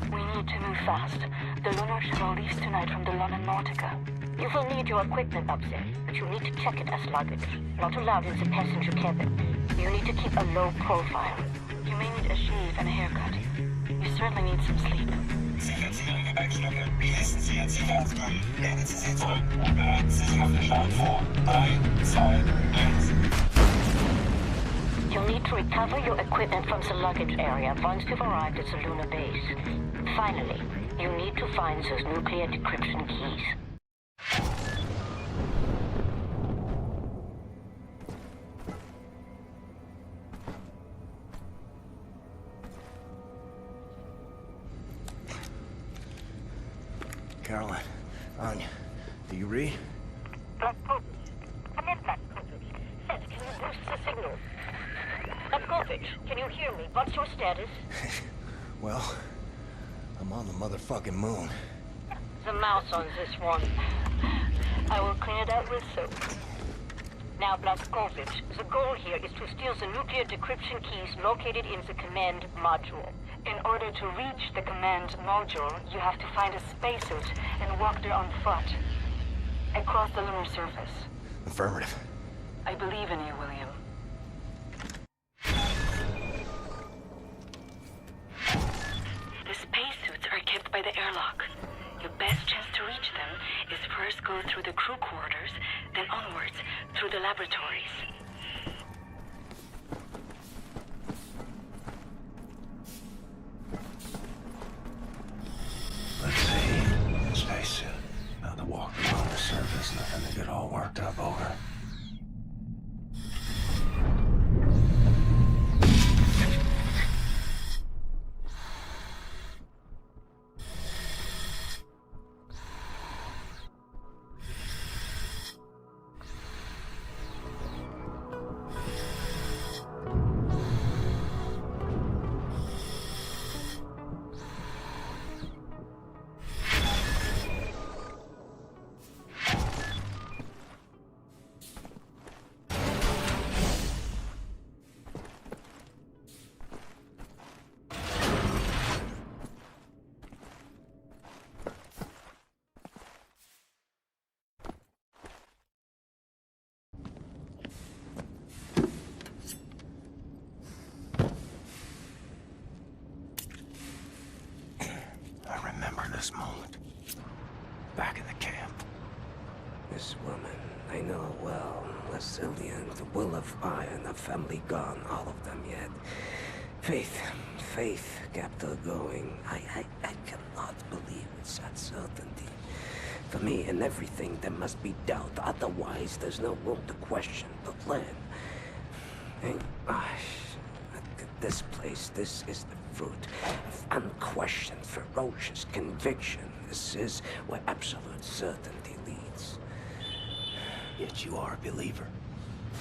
We need to move fast. The lunar shuttle leaves tonight from the London Nautica. You will need your equipment up there, but you need to check it as luggage. Not allowed in the passenger cabin. You need to keep a low profile. You may need a shave and a haircut. You certainly need some sleep. Sicherheitssicherung Gepäckstücke. Wie ließen Sie Ihren Sicherheitsgürtel? Legen Sie sie zurück und bereiten Sie sich auf den Start vor. 3, 2, 1. You'll need to recover your equipment from the luggage area once you've arrived at the lunar base. Finally, you need to find those nuclear decryption keys. Caroline, Anya, do you read? Blazkowicz. Come in, Blazkowicz. Seth, can you boost the signal? Blazkowicz, can you hear me? What's your status? Well, I'm on the motherfucking moon. The mouse on this one. I will clean it out with soap. Now, Blazkowicz, the goal here is to steal the nuclear decryption keys located in the command module. In order to reach the command module, you have to find a spacesuit and walk there on foot. Across the lunar surface. Affirmative. I believe in you, William. The spacesuits are kept by the airlock. Your best chance to reach them is first go through the crew quarters, then onwards through the laboratories. Let's see. Spacesuit. Now to walk along the surface, nothing to get all worked up over. This moment. Back in the camp. This woman, I know her well. Resilient, the will of iron, a family gone, all of them yet. Faith kept her going. I cannot believe it's that certainty. For me, in everything, there must be doubt. Otherwise, there's no room to question the plan. And, this place, this is the fruit of unquestioned, ferocious conviction. This is where absolute certainty leads. Yet you are a believer.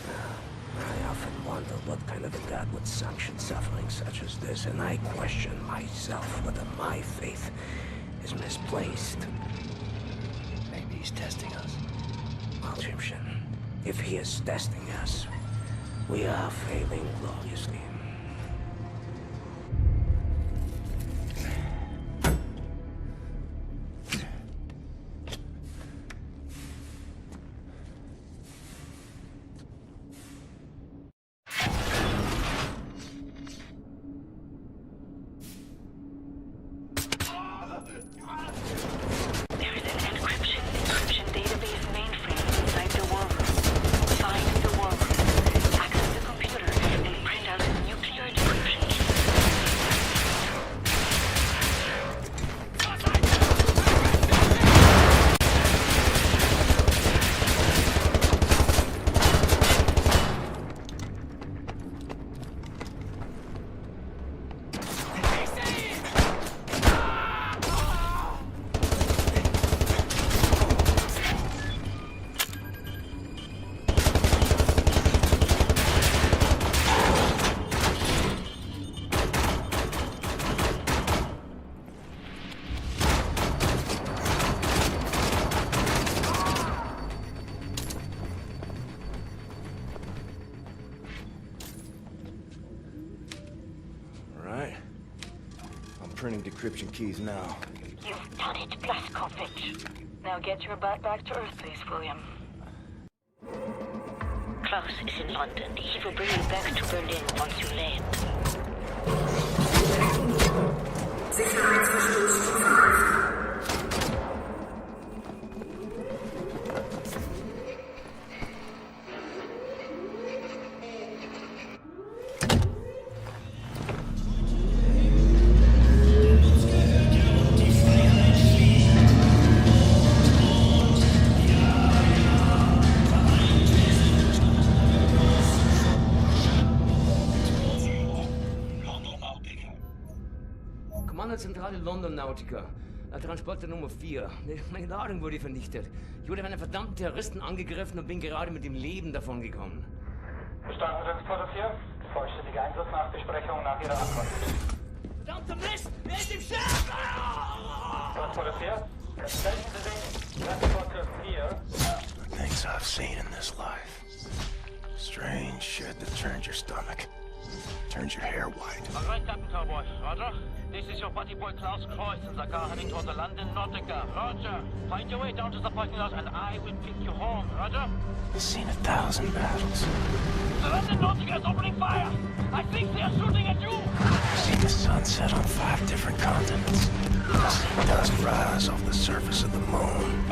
I often wonder what kind of a God would sanction suffering such as this, and I question myself whether my faith is misplaced. Maybe he's testing us. Well, Egyptian, if he is testing us, We are failing gloriously. Printing decryption keys now. You've done it, Blazkowicz. Now get your butt back to Earth, please, William. Klaus is in London. He will bring you back to Berlin once you land. Zentrale London Nautica. Transporter Nummer 4. Meine Ladung wurde vernichtet. Ich wurde von einem verdammten Terroristen angegriffen und bin gerade mit dem Leben davongekommen. Verstanden, Transporter 4. Vollständige Einsatznachbesprechung nach Ihrer Ankunft. Verdammter Mist! Wer ist im Schiff? Transporter 4. Melden Sie sich. Transporter 4. The things I've seen in this life. Strange shit that turns your stomach. Turns your hair white. All right, Captain Cowboy. Roger. This is your buddy boy Klaus Kreuz in the car heading toward the London Nautica. Roger. Find your way down to the parking lot and I will pick you home. Roger. I've seen 1,000 battles. The London Nautica is opening fire. I think they are shooting at you. I've seen the sun set on 5 different continents. I've seen dust rise off the surface of the moon.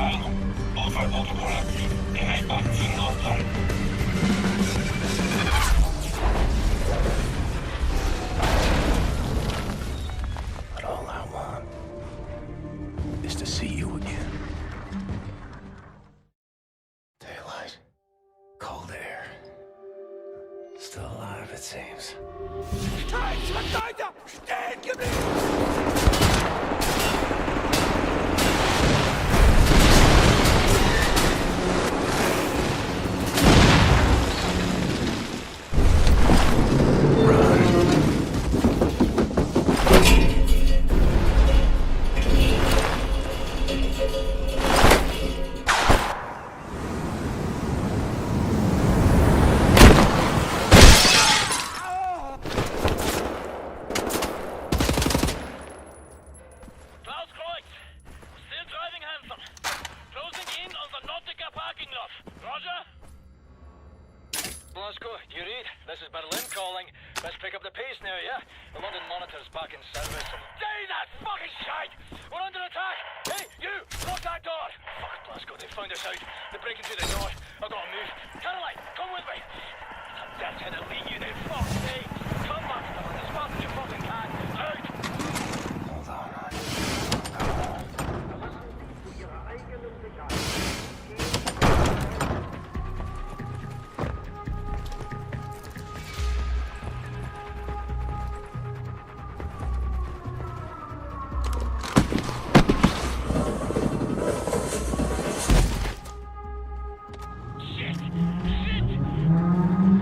But all I want is to see you again. Daylight. Cold air. Still alive, it seems. Stehen geblieben!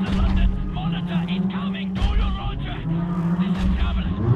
The London Monitor is coming to you, Roger! This is Caroline.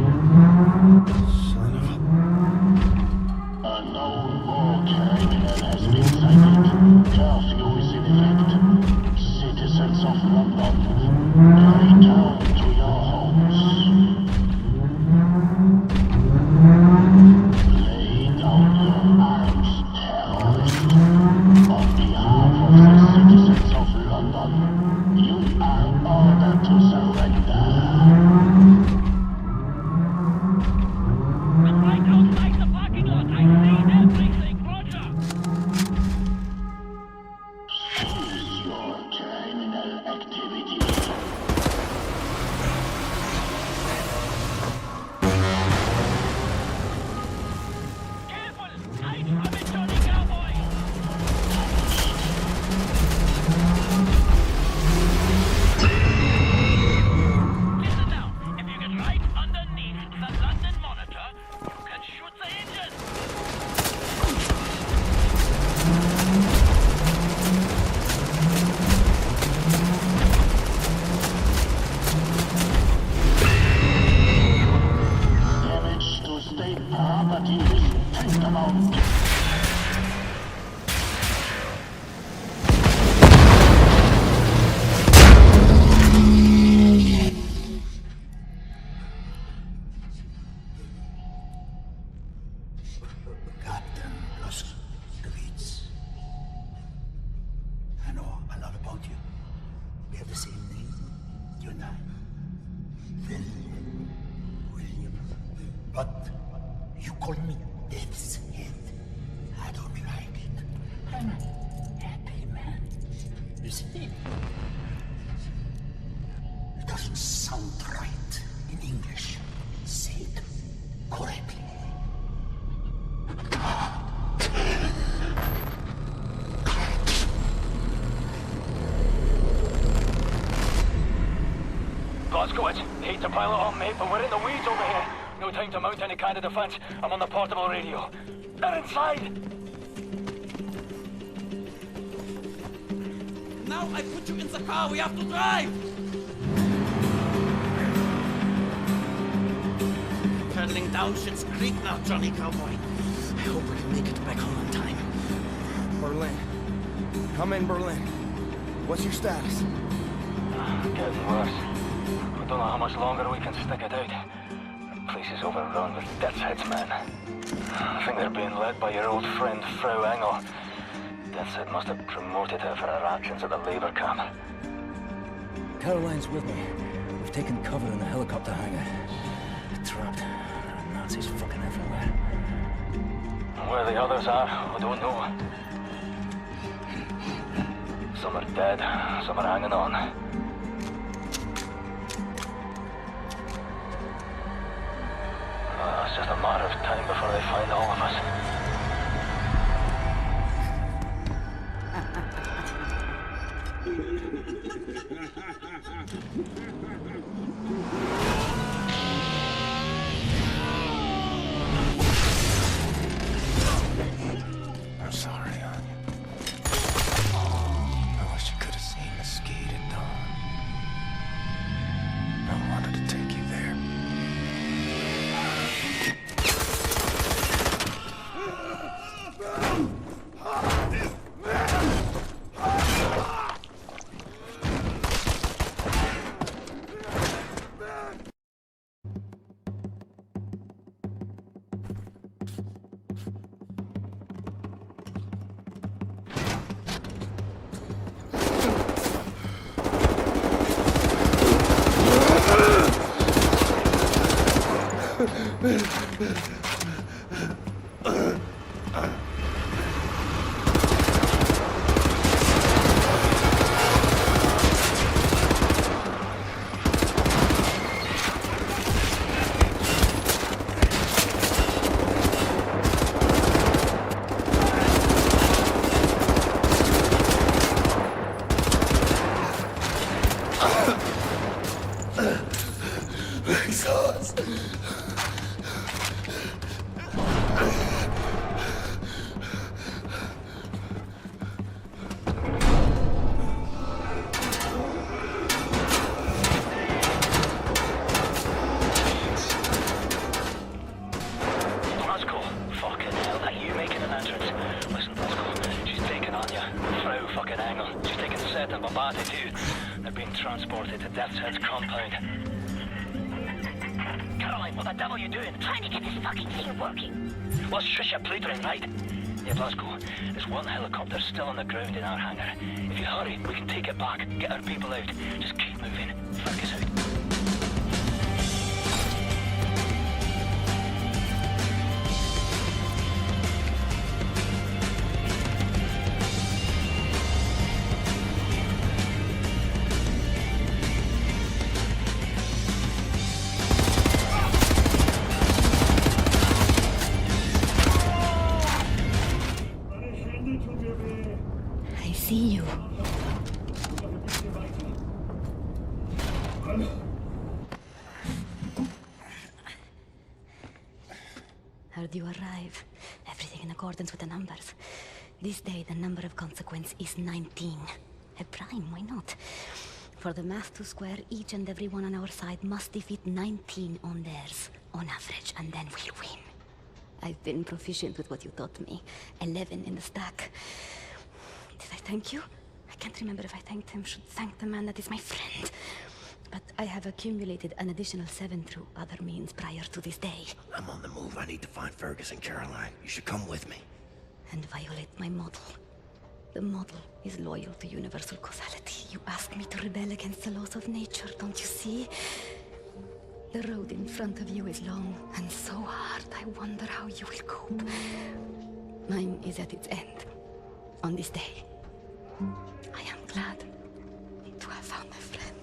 see? It doesn't sound right in English. Say it correctly. Blazkowicz, hate to pile it on, mate, but we're in the weeds over here. No time to mount any kind of defense. I'm on the portable radio. They're inside! Now I put you in the car, we have to drive! Turning down Schitt's Creek now, Johnny Cowboy. I hope we can make it back home on time. Berlin. Come in, Berlin. What's your status? Getting worse. I don't know how much longer we can stick it out. The place is overrun with Deathshead's men. I think they're being led by your old friend, Frau Engel. Deathshead must have promoted her for her actions at the labor camp. Caroline's with me. We've taken cover in the helicopter hangar. Trapped. Nazis fucking everywhere. Where the others are, I don't know. Some are dead, some are hanging on. It's just a matter of time before they find all of us. I'm sorry, Anya. I wish you could have seen the skate at dawn. I wanted to take you there. Transported to Deathshead's compound. Caroline, what the devil are you doing? Trying to get this fucking thing working. Well, shush your plutering, right? Yeah, Blazko, there's one helicopter still on the ground in our hangar. If you hurry, we can take it back, get our people out. Just keep moving. Focus out. See you. Heard you arrive. Everything in accordance with the numbers. This day, the number of consequence is 19. A prime, why not? For the math to square, each and every one on our side must defeat 19 on theirs, on average, and then we'll win. I've been proficient with what you taught me. 11 in the stack. Did I thank you? I can't remember if I thanked him. Should thank the man that is my friend. But I have accumulated an additional 7 through other means prior to this day. I'm on the move. I need to find Fergus and Caroline. You should come with me. And violate my model. The model is loyal to universal causality. You ask me to rebel against the laws of nature, don't you see? The road in front of you is long and so hard. I wonder how you will cope. Mine is at its end. On this day. I am glad to have found a friend.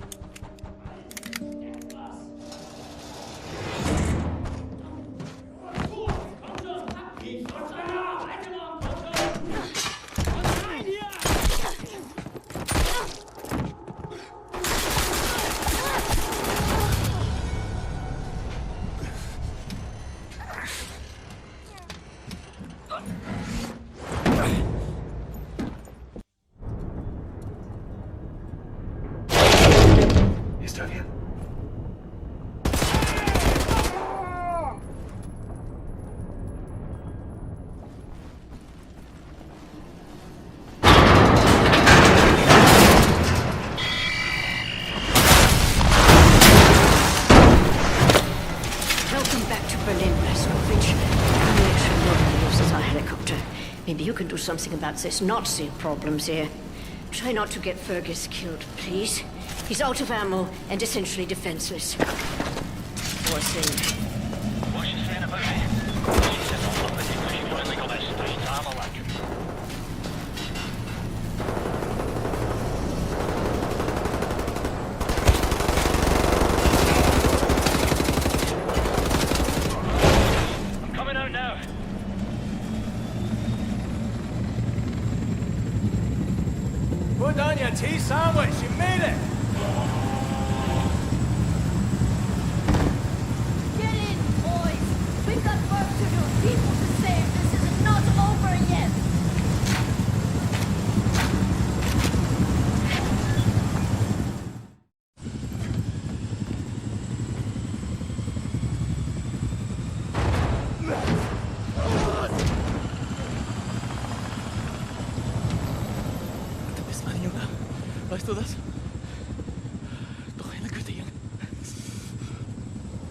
Maybe you can do something about this Nazi problems here. Try not to get Fergus killed, please. He's out of ammo and essentially defenseless. Poor thing. What's she saying about me? She said I'm not with you because you finally got that straight armor like. I'm coming out now. Put on your tea sandwich, you made it! Get in, boys! We've got work to do, people to save. This is not over yet! Weißt du das? Doch eine Güte, Junge.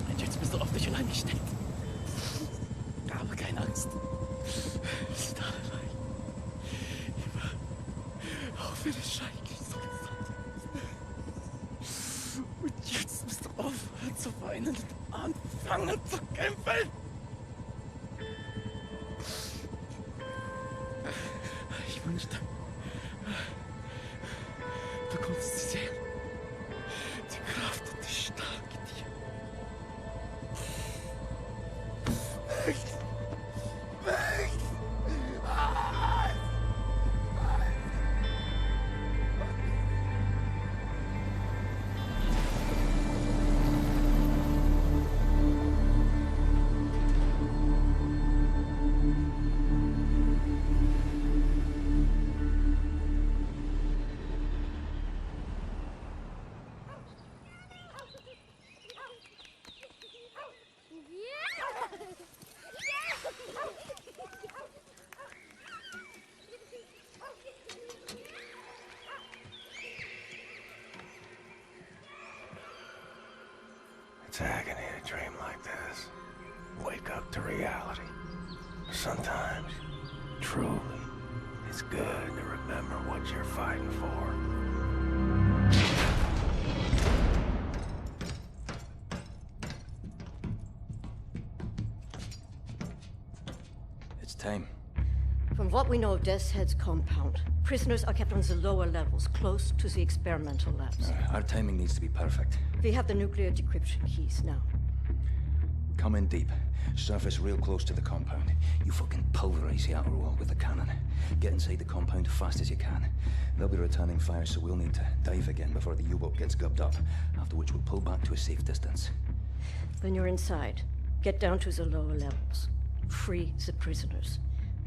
Und jetzt bist du auf dich allein gestellt. Aber keine Angst. Wir sind alle allein. Immer. Auch wenn es schrecklich so gesagt. Und jetzt musst du aufhören zu weinen und anfangen zu kämpfen. Ich wünschte, du konntest sie sehen. Die Kraft und die Stärke dir. Weg! Weg! It's agony to dream like this. Wake up to reality. Sometimes, truly, it's good to remember what you're fighting for. It's time. From what we know of Deathshead's compound, prisoners are kept on the lower levels, close to the experimental labs. Our timing needs to be perfect. We have the nuclear decryption keys now. Come in deep. Surface real close to the compound. You fucking pulverize the outer wall with the cannon. Get inside the compound fast as you can. They'll be returning fire, so we'll need to dive again before the U-boat gets gubbed up, after which we'll pull back to a safe distance. When you're inside, get down to the lower levels. Free the prisoners.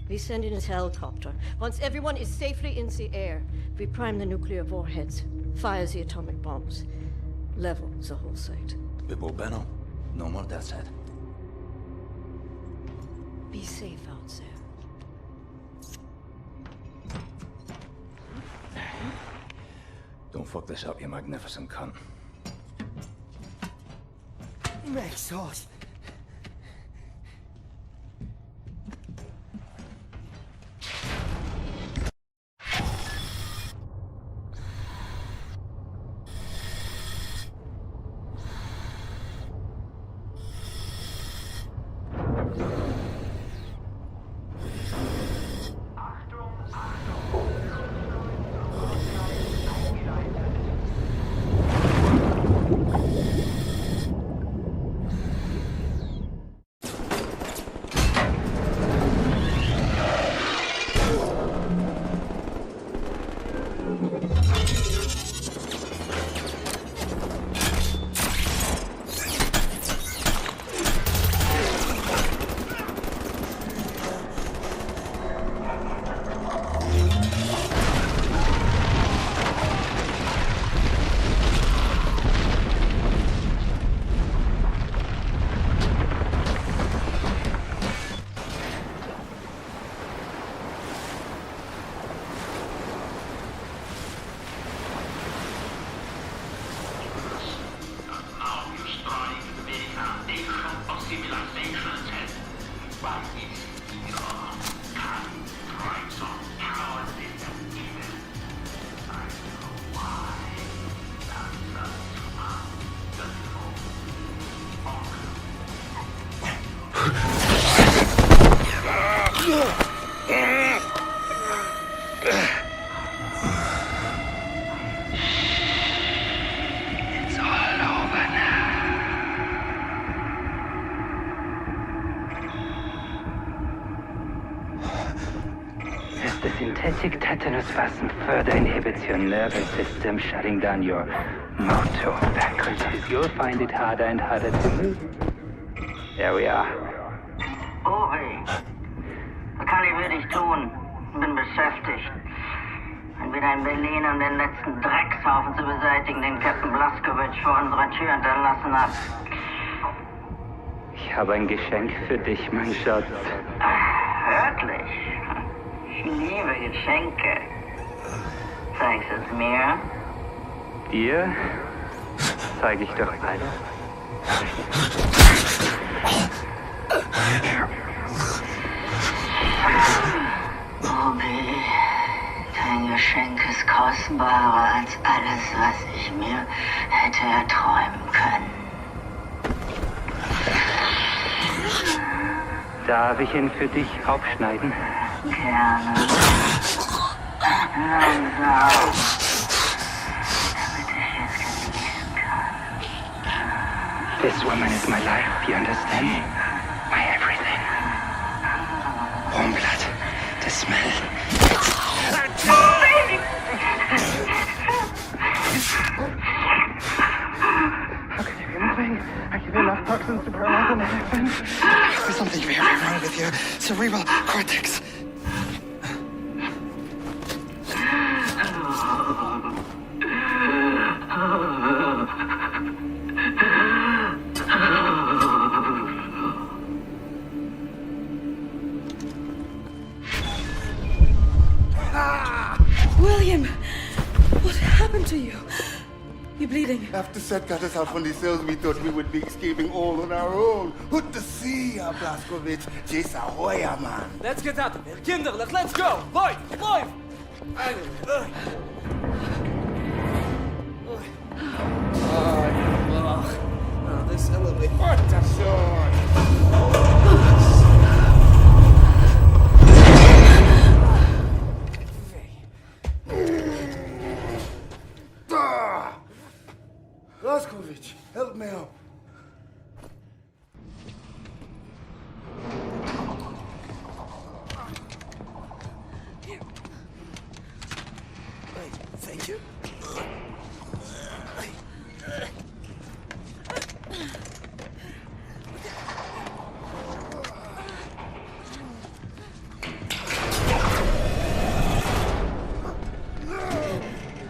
We send in a helicopter. Once everyone is safely in the air, we prime the nuclear warheads, fire the atomic bombs, level the whole site. Bibbo Benno. No more Deathshead. Be safe out there. Don't fuck this up, you magnificent cunt. Make sauce. The synthetic tetanus vaccine further inhibits your nervous system, shutting down your motor faculties. You'll find it harder and harder to move. There we are. Uri, was kann ich für dich tun? Bin beschäftigt. Bin wieder in Berlin, um den letzten Dreckshaufen zu beseitigen, den Captain Blazkowicz vor unserer Tür hinterlassen hat. Ich habe ein Geschenk für dich, mein Schatz. Wirklich? Ich liebe Geschenke. Zeigst es mir? Dir zeige ich doch alles. Bobby, dein Geschenk ist kostbarer als alles, was ich mir hätte erträumen können. Darf ich ihn für dich aufschneiden? Gerne. Langsam. Damit ich es genießen kann. This woman is my life, you understand? My everything. Warm blood, the smell. How can you be moving? I give you enough toxins to paralyze an elephant. There's something very wrong with your cerebral cortex. William! What happened to you? You're bleeding. After Seth got us out from the cells, we thought we would be escaping all on our own. Put to sea, Blazkowicz. Jesa Hoya, man. Let's get out of here. Kinderlich, let's go! Lloyd! Lloyd! Oh, this elevator. What a sword! Blazkowicz, help me out. Thank you.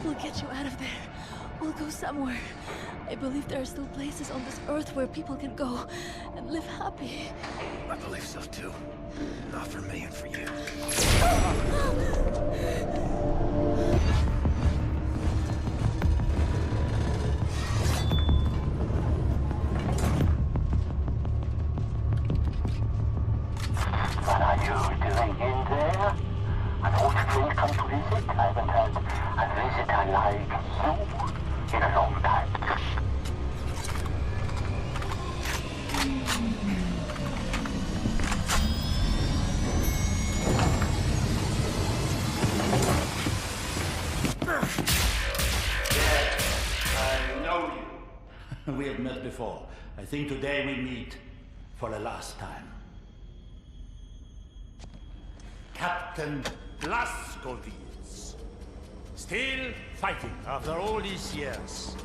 We'll get you out of there. We'll go somewhere. I believe there are still places on this earth where people can go and live happy. I believe so too. Not for me and for you. What are you doing in there? An old friend come to visit? I haven't had a visitor like you in a long time. I know you. We have met before. I think today we meet for the last time. Captain Blazkowicz. Still fighting after all these years.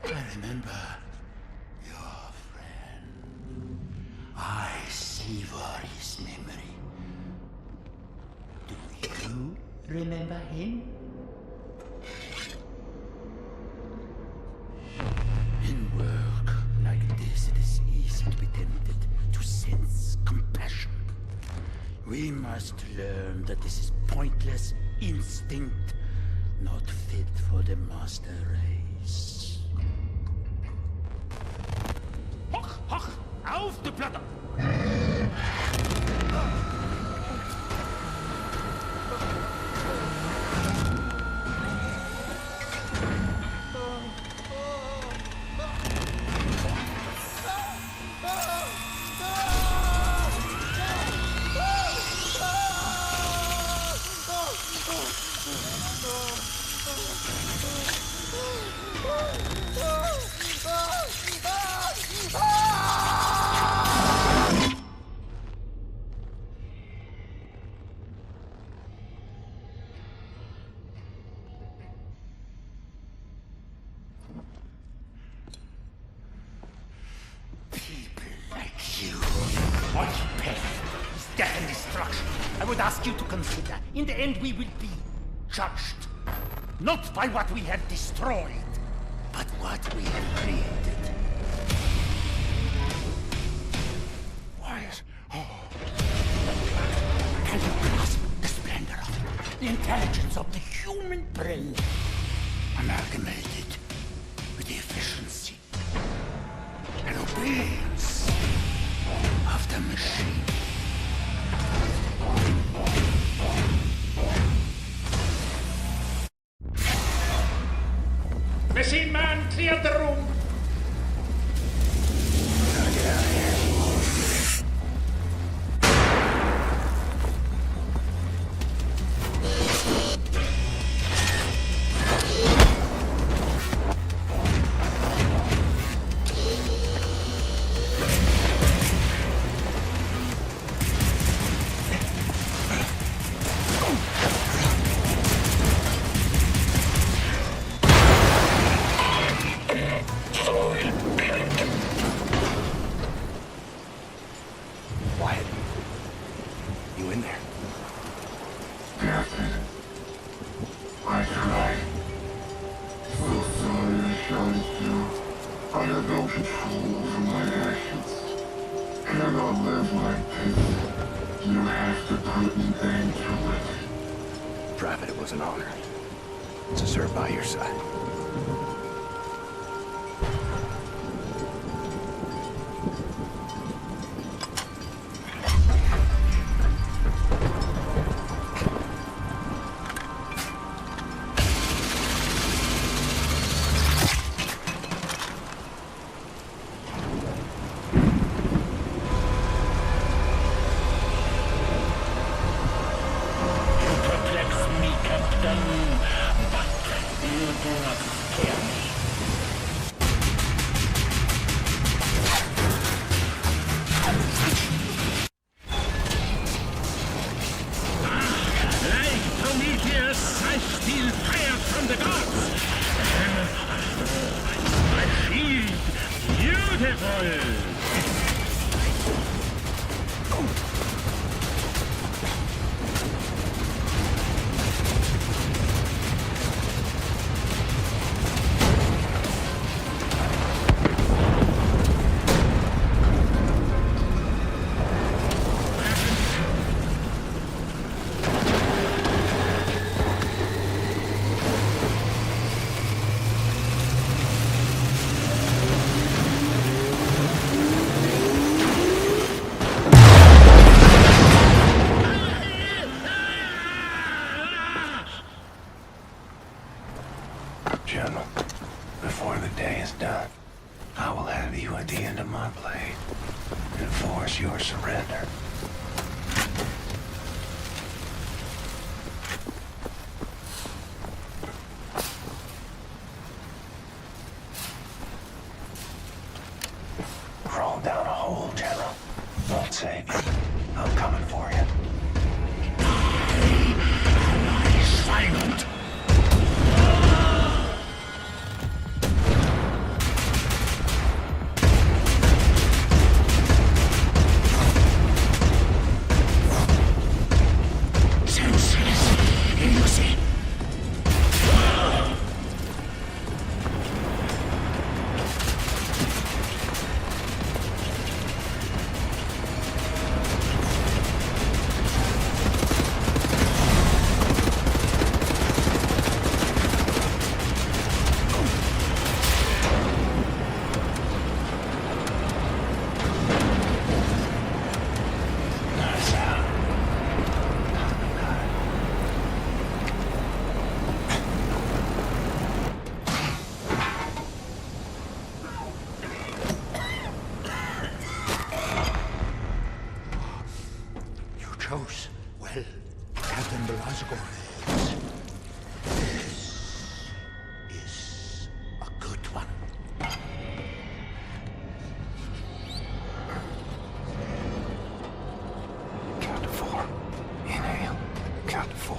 I remember your friend. I savor his memory. Do you remember him? In work like this, it is easy to be tempted to sense compassion. We must learn that this is pointless instinct, not fit for the master race. Hoch, hoch, auf die Platte! I would ask you to consider, in the end we will be judged. Not by what we have destroyed, but what we have created. Wyatt. Can you grasp the splendor of it? The intelligence of the human brain, amalgamated with the efficiency and obedience of the machine. Machine man, clear the room. Gotta get out of here. Wyatt, you in there? Captain, I tried. So sorry I shouted you. I have no control over my actions. Cannot live like this. You have to put an end to it. Private, it was an honor to serve by your side. General, before the day is done, I will have you at the end of my blade and force your surrender. Crawl down a hole, General. Won't save you. I'm coming for you. Silent! Chose well, Captain Blazkowicz. This is a good one. Count to 4. Inhale. Count to 4.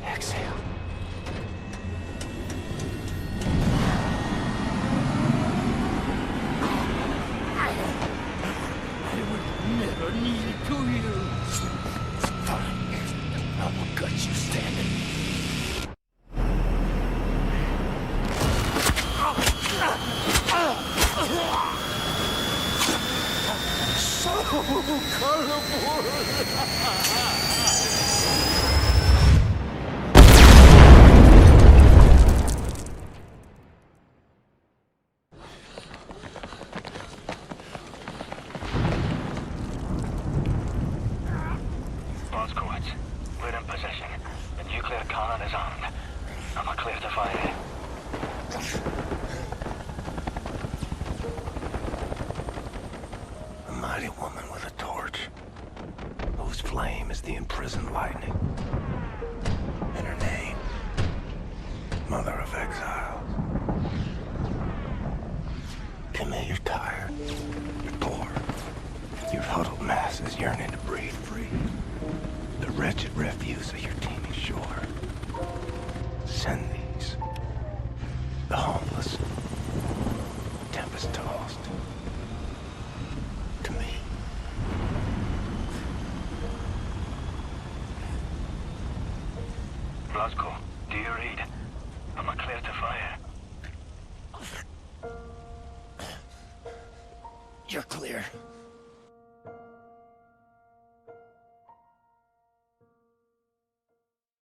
Exhale. I will never kneel to you. Fine. you standing. So colorful. Blazkowicz, we're in possession. The nuclear cannon is armed. Am I clear to fire? A mighty woman with a torch, whose flame is the imprisoned lightning. And her name, Mother of Exiles. Camille, you're tired. You're bored. Your huddled masses yearning to breathe free. The wretched refuse of your teeming shore. Send these. The homeless. Tempest-tossed. To me. Blazko, do you read? Am I clear to fire? You're clear.